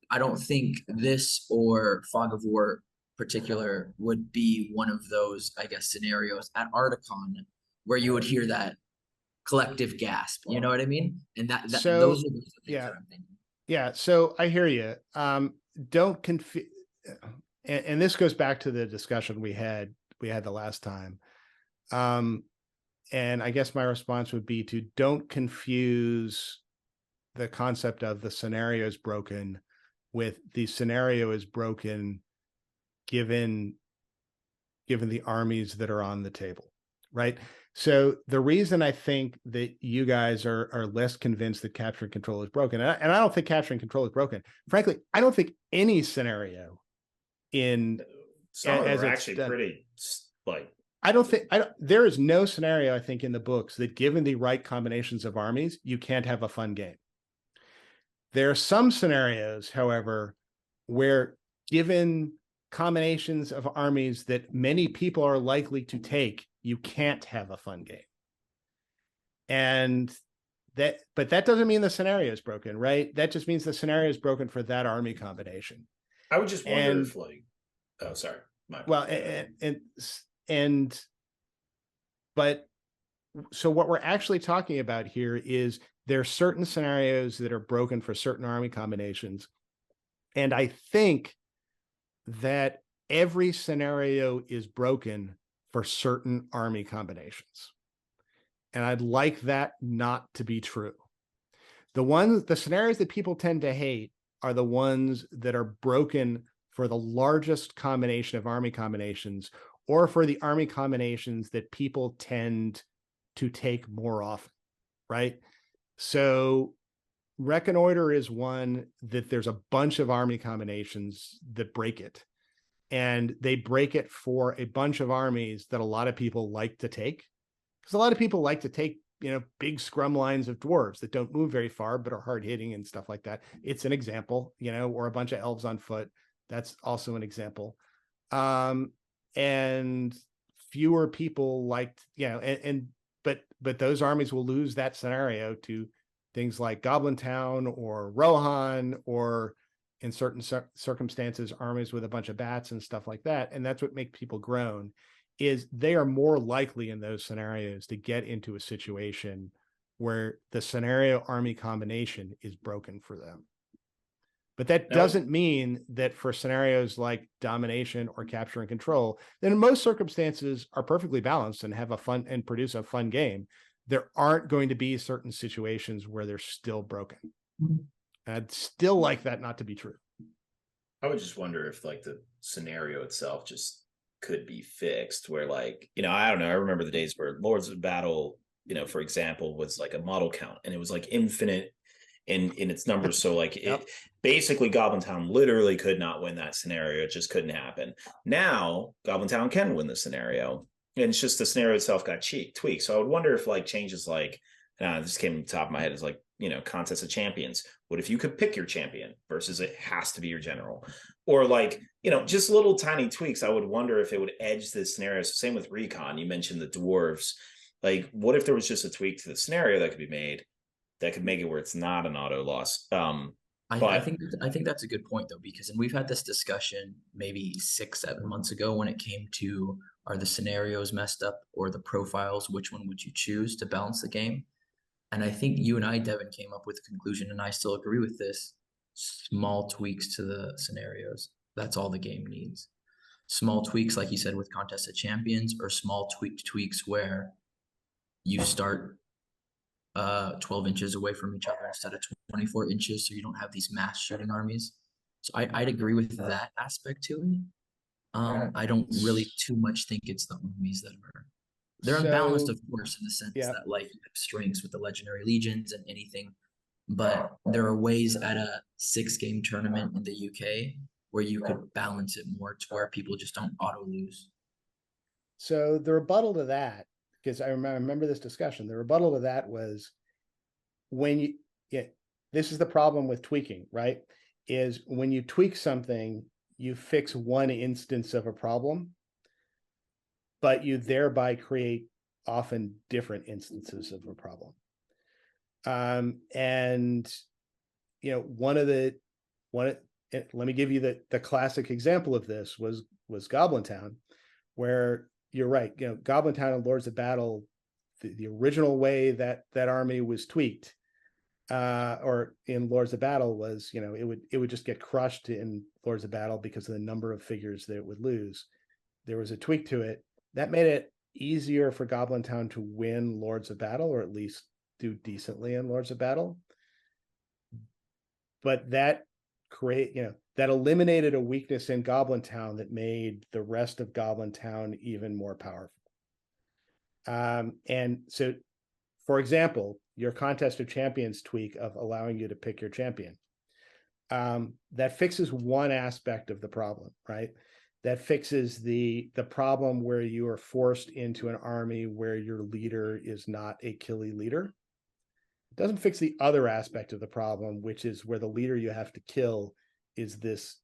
I don't think this or Fog of War particular would be one of those, I guess, scenarios at Articon where you would hear that collective gasp. You know what I mean? And those So, are the things yeah. that I'm thinking. Yeah, so I hear you. Don't confuse, and this goes back to the discussion we had the last time. And I guess my response would be to don't confuse the concept of the scenario is broken with the scenario is broken given the armies that are on the table, right? So the reason I think that you guys are less convinced that capture and control is broken, and I don't think capture and control is broken. Frankly, I don't think any scenario in some of them as are it's actually done, pretty like. there is no scenario, I think, in the books that given the right combinations of armies, you can't have a fun game. There are some scenarios, however, where given combinations of armies that many people are likely to take, you can't have a fun game. And but that doesn't mean the scenario is broken, right? That just means the scenario is broken for that army combination. I would just wonder if like, oh, sorry. Well, but so what we're actually talking about here is there are certain scenarios that are broken for certain army combinations. And I think that every scenario is broken for certain army combinations. And I'd like that not to be true. The scenarios that people tend to hate are the ones that are broken for the largest combination of army combinations, or for the army combinations that people tend to take more often, right? So Reconnoiter is one that there's a bunch of army combinations that break it. And they break it for a bunch of armies that a lot of people like to take. Because a lot of people like to take, big scrum lines of dwarves that don't move very far, but are hard hitting and stuff like that. It's an example, or a bunch of elves on foot. That's also an example. And fewer people liked, but those armies will lose that scenario to things like Goblin Town or Rohan, or in certain circumstances, armies with a bunch of bats and stuff like that. And that's what makes people groan, is they are more likely in those scenarios to get into a situation where the scenario army combination is broken for them. But that doesn't mean that for scenarios like domination or capture and control, that in most circumstances are perfectly balanced and have a fun and produce a fun game, there aren't going to be certain situations where they're still broken. I'd still like that not to be true. I would just wonder if like the scenario itself just could be fixed, where like, I don't know. I remember the days where Lords of Battle, for example, was like a model count and it was like infinite in its numbers. So like it basically Goblin Town literally could not win that scenario. It just couldn't happen. Now Goblin Town can win the scenario. And it's just the scenario itself got tweaked. So I would wonder if like changes like, this came to the top of my head, is like, Contest of Champions. What if you could pick your champion versus it has to be your general? Or like, just little tiny tweaks. I would wonder if it would edge the scenario. So same with Recon. You mentioned the dwarves. Like, what if there was just a tweak to the scenario that could be made that could make it where it's not an auto loss? I think that's a good point though, because we've had this discussion maybe 6-7 months ago when it came to, are the scenarios messed up or the profiles? Which one would you choose to balance the game? And I think you and I, Devin, came up with a conclusion, and I still agree with this. Small tweaks to the scenarios. That's all the game needs. Small tweaks, like you said, with Contest of Champions, or small tweaks where you start 12 inches away from each other instead of 24 inches, so you don't have these mass shooting armies. So I'd agree with that aspect to it. I don't really too much think it's the armies that are, they're unbalanced, of course, in the sense that like you have strengths with the legendary legions and anything, but there are ways at a 6-game tournament in the UK where you could balance it more to where people just don't auto lose. So the rebuttal to that, because I remember this discussion, the rebuttal to that was, when this is the problem with tweaking, right? Is when you tweak something, you fix one instance of a problem, but you thereby create often different instances of a problem. Let me give you the classic example of this was Goblin Town, where you're right. Goblin Town and Lords of Battle the original way that army was tweaked, or in Lords of Battle was, it would just get crushed in Lords of Battle because of the number of figures that it would lose. There was a tweak to it that made it easier for Goblin Town to win Lords of Battle, or at least do decently in Lords of Battle. But that that eliminated a weakness in Goblin Town that made the rest of Goblin Town even more powerful. And so, for example, your Contest of Champions tweak of allowing you to pick your champion, that fixes one aspect of the problem, right? That fixes the problem where you are forced into an army where your leader is not a killy leader. It doesn't fix the other aspect of the problem, which is where the leader you have to kill is this,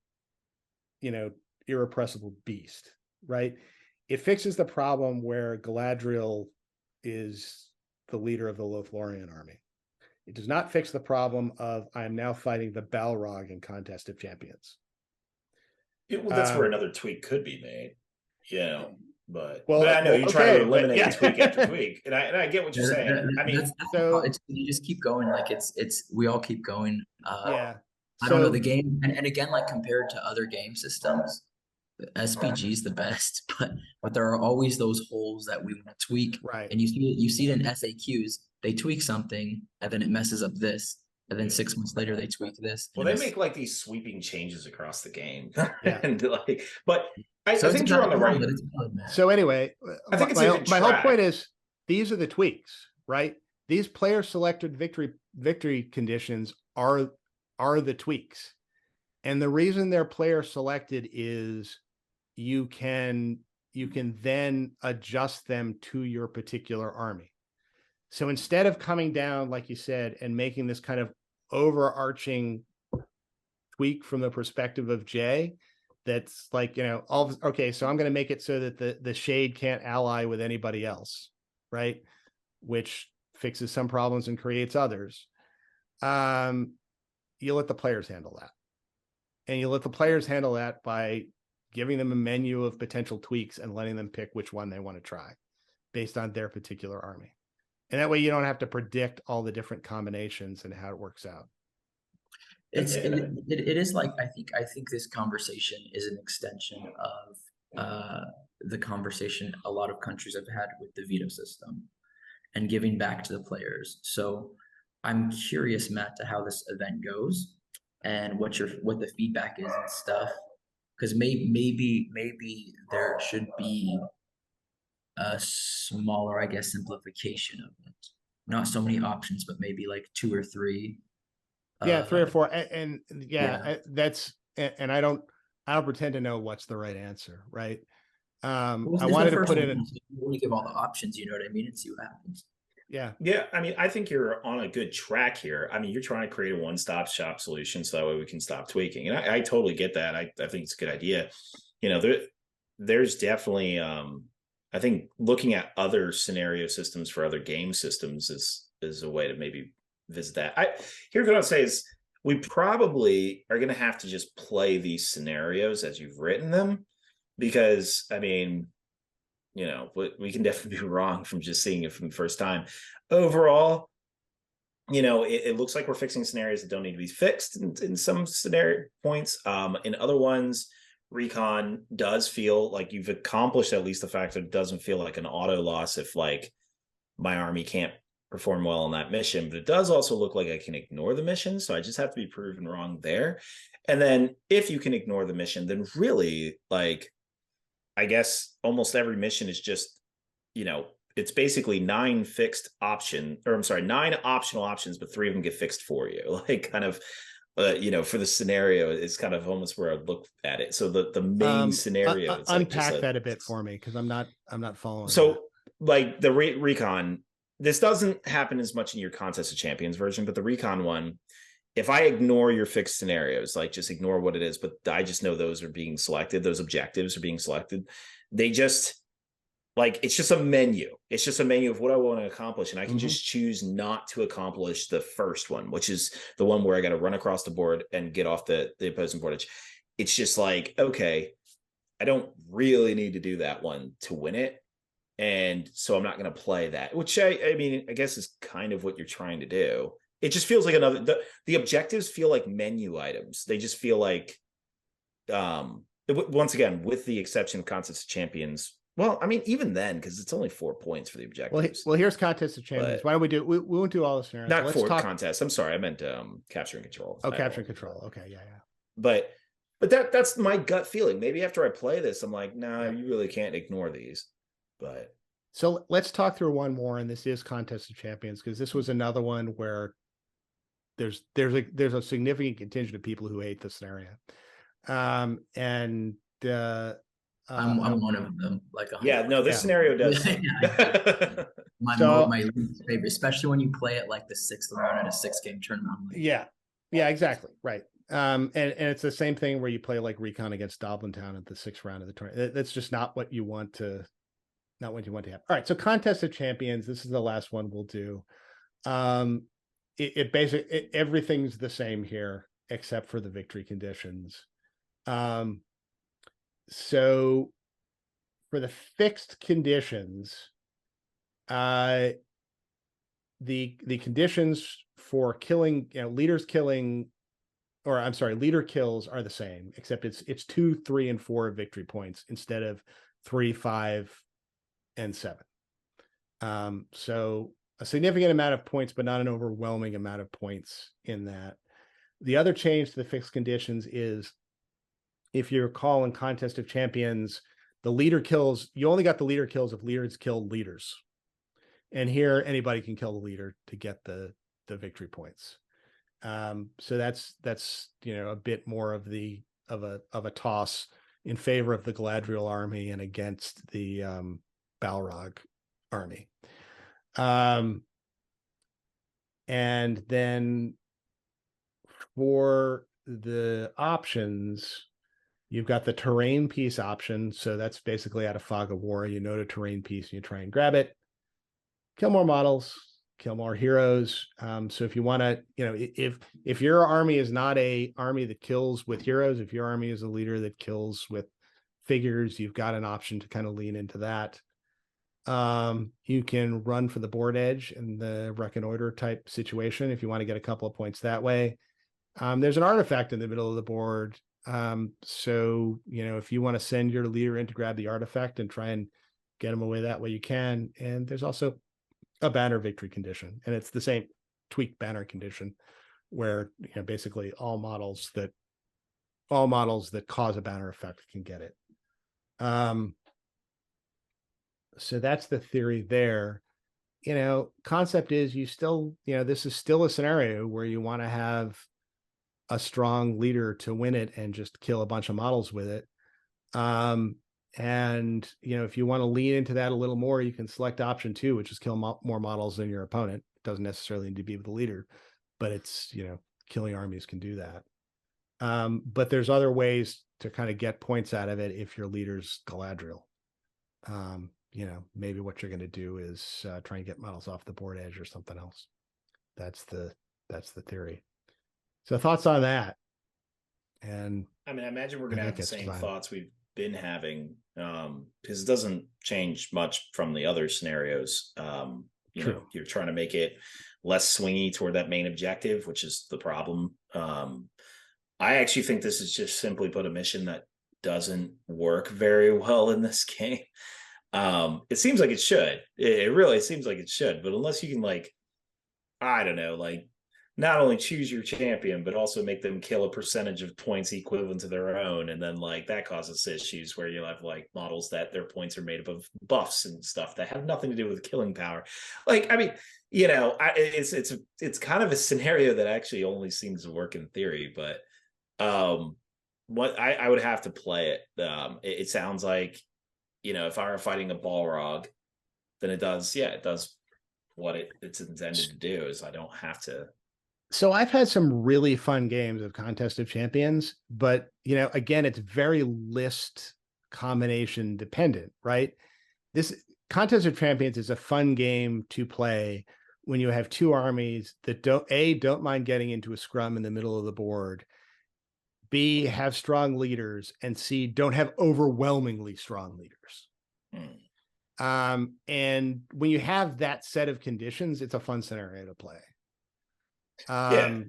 irrepressible beast, right? It fixes the problem where Galadriel is the leader of the Lothlorien army. It does not fix the problem of I am now fighting the Balrog in Contest of Champions. That's where another tweak could be made, but I know you're okay, trying to eliminate tweak after tweak, and I get what you're saying. I mean, so you just keep going, like it's we all keep going. Yeah. I don't know the game, and again, like compared to other game systems, SPG is the best, but there are always those holes that we want to tweak. Right. And you see it in FAQs. They tweak something, and then it messes up this, and then 6 months later they tweak this. Well, they make like these sweeping changes across the game, Yeah. and but I think you're on the right. So anyway, I think my whole point is these are the tweaks, right? These player selected victory conditions are the tweaks, and the reason they're player selected is you can then adjust them to your particular army. So instead of coming down, like you said, and making this kind of overarching tweak from the perspective of Jay, that's like, okay, so I'm going to make it so that the shade can't ally with anybody else, right? Which fixes some problems and creates others. You let the players handle that. And you let the players handle that by giving them a menu of potential tweaks and letting them pick which one they want to try based on their particular army. And that way you don't have to predict all the different combinations and how it works out. It is like, I think this conversation is an extension of the conversation a lot of countries have had with the veto system and giving back to the players. So I'm curious, Matt, to how this event goes and what the feedback is and stuff. Because maybe there should be a smaller, I guess, simplification of it. Not so many options, but maybe like 2 or 3. Yeah, 3 or 4, and that's, and I don't pretend to know what's the right answer, right? I wanted to put it in. You want to give all the options, you know what I mean, and see what happens. Yeah. I mean, I think you're on a good track here. I mean, you're trying to create a one-stop shop solution so that way we can stop tweaking. And I totally get that. I think it's a good idea. There's definitely, I think looking at other scenario systems for other game systems is a way to maybe visit that. Here's what I'll say is we probably are going to have to just play these scenarios as you've written them, because I mean, we can definitely be wrong from just seeing it from the first time. Overall, it looks like we're fixing scenarios that don't need to be fixed in some scenario points. In other ones, recon does feel like you've accomplished at least the fact that it doesn't feel like an auto loss if like my army can't perform well on that mission, but it does also look like I can ignore the mission. So I just have to be proven wrong there. And then if you can ignore the mission, then really, like, I guess almost every mission is just, it's basically 9 9 optional options, but 3 of them get fixed for you. Like kind of, for the scenario, it's kind of almost where I'd look at it. So the main scenario, it's unpack like that a bit for me, because I'm not following. So like the recon, this doesn't happen as much in your Contest of Champions version, but the recon one, if I ignore your fixed scenarios, like just ignore what it is, but I just know those are being selected, those objectives are being selected. They just like, it's just a menu. It's just a menu of what I want to accomplish. And I can just choose not to accomplish the first one, which is the one where I got to run across the board and get off the opposing board. It's just like, okay, I don't really need to do that one to win it. And so I'm not going to play that, which I mean, I guess is kind of what you're trying to do. It just feels like the objectives feel like menu items. They just feel like, once again, with the exception of Contests of Champions. Well, I mean, even then, because it's only 4 points for the objectives. Well, here's Contest of Champions. Why don't we do? We won't do all the scenarios. Not for contest. I'm sorry, I meant Capture and Control. Oh, Capture and Control. Okay, yeah. But that's my gut feeling. Maybe after I play this, I'm like, no, you really can't ignore these. But so let's talk through one more, and this is Contest of Champions, because this was another one where there's a significant contingent of people who hate the scenario. I'm one of them. Like, scenario does. My least favorite, especially when you play it like the 6th round at a 6-game tournament. Yeah, exactly, right. And it's the same thing where you play like Recon against Doblin Town at the 6th round of the tournament. That's just not what you want to have. All right, so Contest of Champions. This is the last one we'll do. It basically everything's the same here except for the victory conditions. So for the fixed conditions, the conditions for killing, leader kills are the same, except it's 2, 3, and 4 victory points instead of 3, 5, and 7. So a significant amount of points, but not an overwhelming amount of points in that. The other change to the fixed conditions is, if you recall in Contest of Champions, the leader kills, you only got the leader kills if leaders killed leaders. And here anybody can kill the leader to get the victory points. So that's a bit more of a toss in favor of the Galadriel army and against the Balrog army. And then for the options, you've got the terrain piece option. So that's basically out of Fog of War. You know, the terrain piece and you try and grab it, kill more models, kill more heroes. So if you want to, if your army is not a army that kills with heroes, if your army is a leader that kills with figures, you've got an option to kind of lean into that. You can run for the board edge in the reconnoiter type situation if you want to get a couple of points that way. There's an artifact in the middle of the board. So, if you want to send your leader in to grab the artifact and try and get them away that way, you can. And there's also a banner victory condition, and it's the same tweaked banner condition where, basically all models that cause a banner effect can get it. So that's the theory there. Concept is you still, this is still a scenario where you want to have a strong leader to win it and just kill a bunch of models with it. And, if you want to lean into that a little more, you can select option 2, which is kill more models than your opponent. It doesn't necessarily need to be with the leader, but it's, killing armies can do that. But there's other ways to kind of get points out of it if your leader's Galadriel. Maybe what you're going to do is try and get models off the board edge or something else. That's the theory. So thoughts on that? And I mean, I imagine we're going to have the same thoughts we've been having, because it doesn't change much from the other scenarios. You're trying to make it less swingy toward that main objective, which is the problem. I actually think this is just simply put a mission that doesn't work very well in this game. It seems like it should. It really seems like it should, but unless you can, I don't know, not only choose your champion, but also make them kill a percentage of points equivalent to their own. And then that causes issues where you have models that their points are made up of buffs and stuff that have nothing to do with killing power. It's kind of a scenario that actually only seems to work in theory, but what I would have to play it. It sounds like, if I were fighting a Balrog, then it does what it's intended to do, is I don't have to. So I've had some really fun games of Contest of Champions, but, again, it's very list combination dependent, right? This Contest of Champions is a fun game to play when you have two armies that don't mind getting into a scrum in the middle of the board, B, have strong leaders, and C, don't have overwhelmingly strong leaders. And when you have that set of conditions, it's a fun scenario to play. Yeah.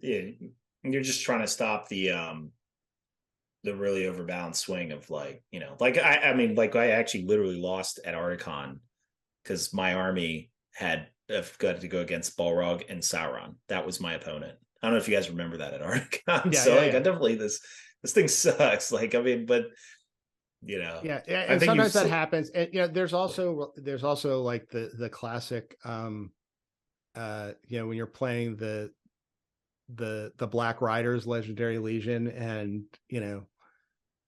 You're just trying to stop the really overbalanced swing of like, I mean, like I actually literally lost at Archon because my army had got to go against Balrog and Sauron. That was my opponent. I don't know if you guys remember that at Archon. I definitely this thing sucks. Like, I mean, but and I think sometimes that happens. And there's also like the classic when you're playing the Black Riders Legendary Legion, and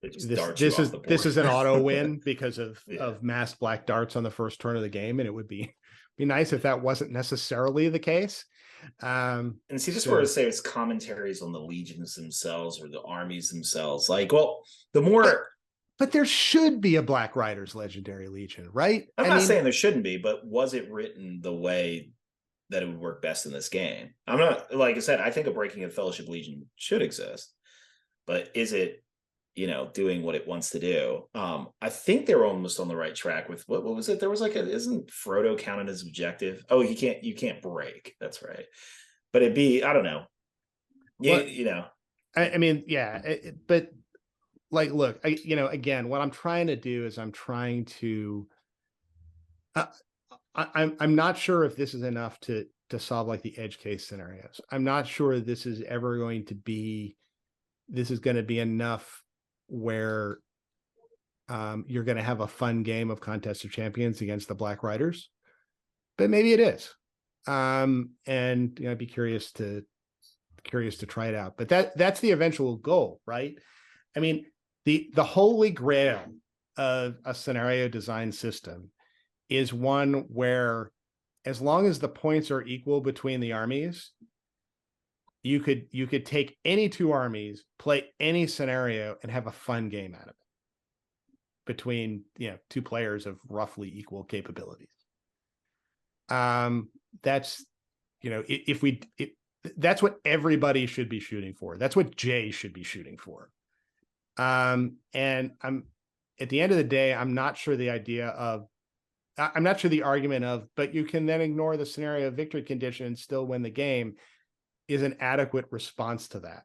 this is an auto win because of massed black darts on the first turn of the game, and it would be nice if that wasn't necessarily the case. And see, this is where I say it's commentaries on the legions themselves or the armies themselves. Like, well, the more, but there should be a Black Riders Legendary Legion, right? I'm not saying there shouldn't be, but was it written the way that it would work best in this game? I'm not, like I said, I think a Breaking of Fellowship Legion should exist, but is it, doing what it wants to do? I think they're almost on the right track with what was it? There was like isn't Frodo counted as objective? Oh, you can't break. That's right. But it'd be, I don't know. Yeah, I mean, yeah, but like, look, again, what I'm trying to do is I'm trying to, I'm not sure if this is enough to solve like the edge case scenarios. I'm not sure this is ever going to be enough where you're going to have a fun game of Contest of Champions against the Black Riders, but maybe it is. And I'd be curious to try it out, but that's the eventual goal, right? I mean, the holy grail of a scenario design system is one where, as long as the points are equal between the armies, you could take any two armies, play any scenario, and have a fun game out of it between two players of roughly equal capabilities. That's that's what everybody should be shooting for. That's what Jay should be shooting for. And I'm, at the end of the day, I'm not sure the argument of, but you can then ignore the scenario victory condition and still win the game, is an adequate response to that.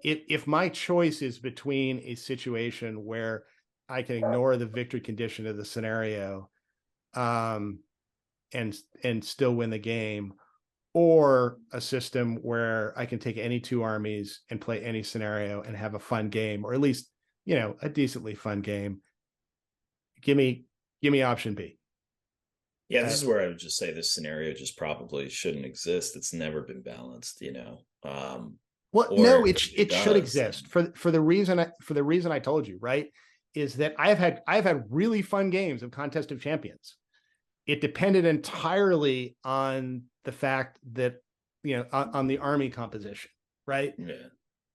If my choice is between a situation where I can ignore the victory condition of the scenario, and still win the game, or a system where I can take any two armies and play any scenario and have a fun game, or at least, a decently fun game, give me option B. Yeah, this is where I would just say this scenario just probably shouldn't exist. It's never been balanced, Well, no, it should exist for the reason I told you, right? Is that I've had really fun games of Contest of Champions. It depended entirely on the fact that, on the army composition, right? Yeah.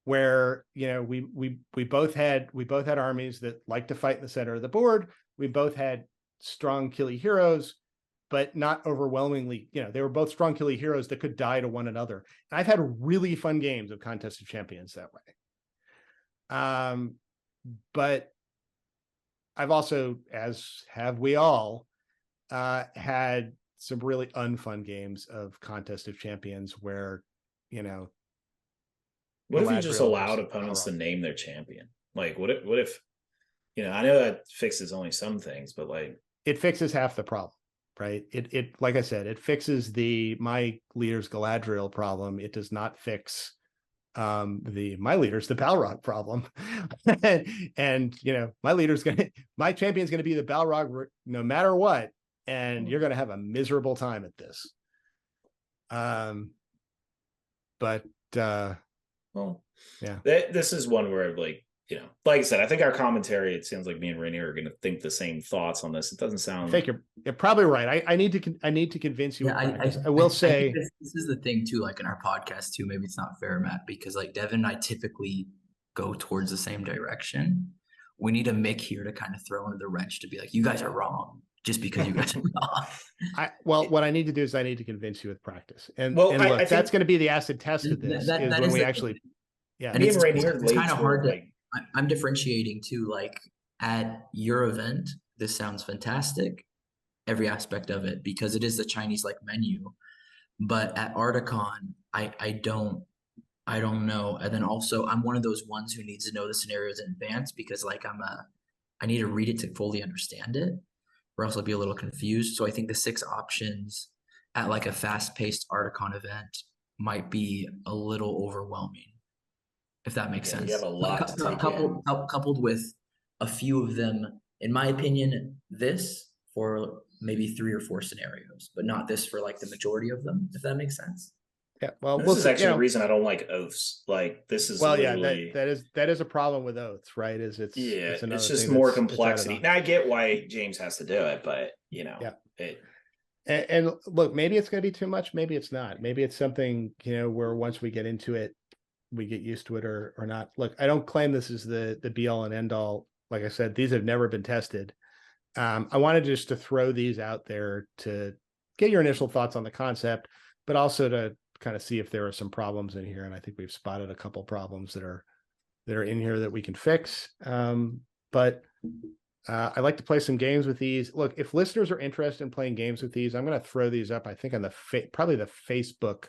Where, we both had armies that like to fight in the center of the board. We both had strong killy heroes, but not overwhelmingly, they were both strong killy heroes that could die to one another. And I've had really fun games of Contest of Champions that way. But I've also, as have we all, had some really unfun games of Contest of Champions where, what if you just allowed opponents to name their champion? Like, what if, I know that fixes only some things, but like, it fixes half the problem, right? It like I said, it fixes my leader's Galadriel problem. It does not fix my leader's the Balrog problem. and my champion's gonna be the Balrog no matter what, and you're gonna have a miserable time at this. Well, yeah, this is one where, like, like I said, I think our commentary, it sounds like me and Rainier are going to think the same thoughts on this. It doesn't sound. I think you're probably right. I need to convince you. Yeah, I will say this is the thing too. Like in our podcast too, maybe it's not fair, Matt, because like Devin and I typically go towards the same direction. We need a Mick here to kind of throw into the wrench to be like, you guys are wrong, just because you guys are wrong. What I need to do is I need to convince you with practice, and look, that's going to be the acid test of this. That when is we actually, and it's kind of hard to. I'm differentiating too, like at your event, this sounds fantastic. every aspect of it because it is the Chinese like menu. But at Articon, I don't know. And then also I'm one of those ones who needs to know the scenarios in advance because like I need to read it to fully understand it, or else I'll be a little confused. So I think the 6 options at like a fast-paced Articon event might be a little overwhelming, if that makes Yeah, sense. you have a lot to take Coupled with a few of them, in my opinion, this for maybe 3 or 4 scenarios, but not this for like the majority of them, if that makes sense. Yeah, well, This we'll is see, actually the reason I don't like oaths. Like this is well, yeah, literally that is a problem with oaths, right? Is it's another it's just thing more that's complexity. out Now I get why James has to do it, but you know, Yeah. it and look, maybe it's going to be too much, maybe it's not. Maybe it's something, you know, where once we get into it, we get used to it or not. Look, I don't claim this is the be all and end all. Like I said, these have never been tested. I wanted just to throw these out there to get your initial thoughts on the concept, but also to kind of see if there are some problems in here. And I think we've spotted a couple problems that are in here that we can fix. But I like to play some games with these. Look, if listeners are interested in playing games with these, I'm going to throw these up. I think on the probably the Facebook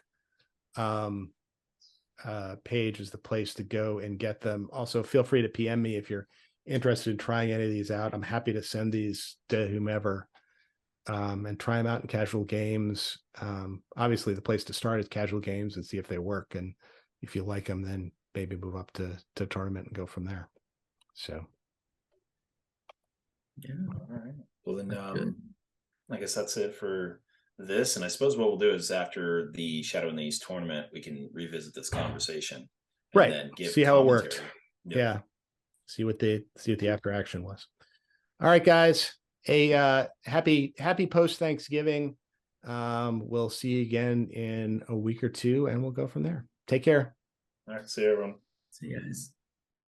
page is the place to go and get them. Also, feel free to PM me if you're interested in trying any of these out. I'm happy to send these to whomever and try them out in casual games. Obviously, the place to start is casual games and see if they work. And if you like them, then maybe move up to tournament and go from there. So. Yeah. all right. Well then Good. I guess that's it for this. And I suppose what we'll do is after the Shadow in the East tournament, we can revisit this conversation. And Right. then give See how it commentary. worked. Yep. Yeah. See what the after action was. All right, guys. A happy post Thanksgiving. We'll see you again in a week or two, and we'll go from there. Take care. All right. See you, everyone. See you guys.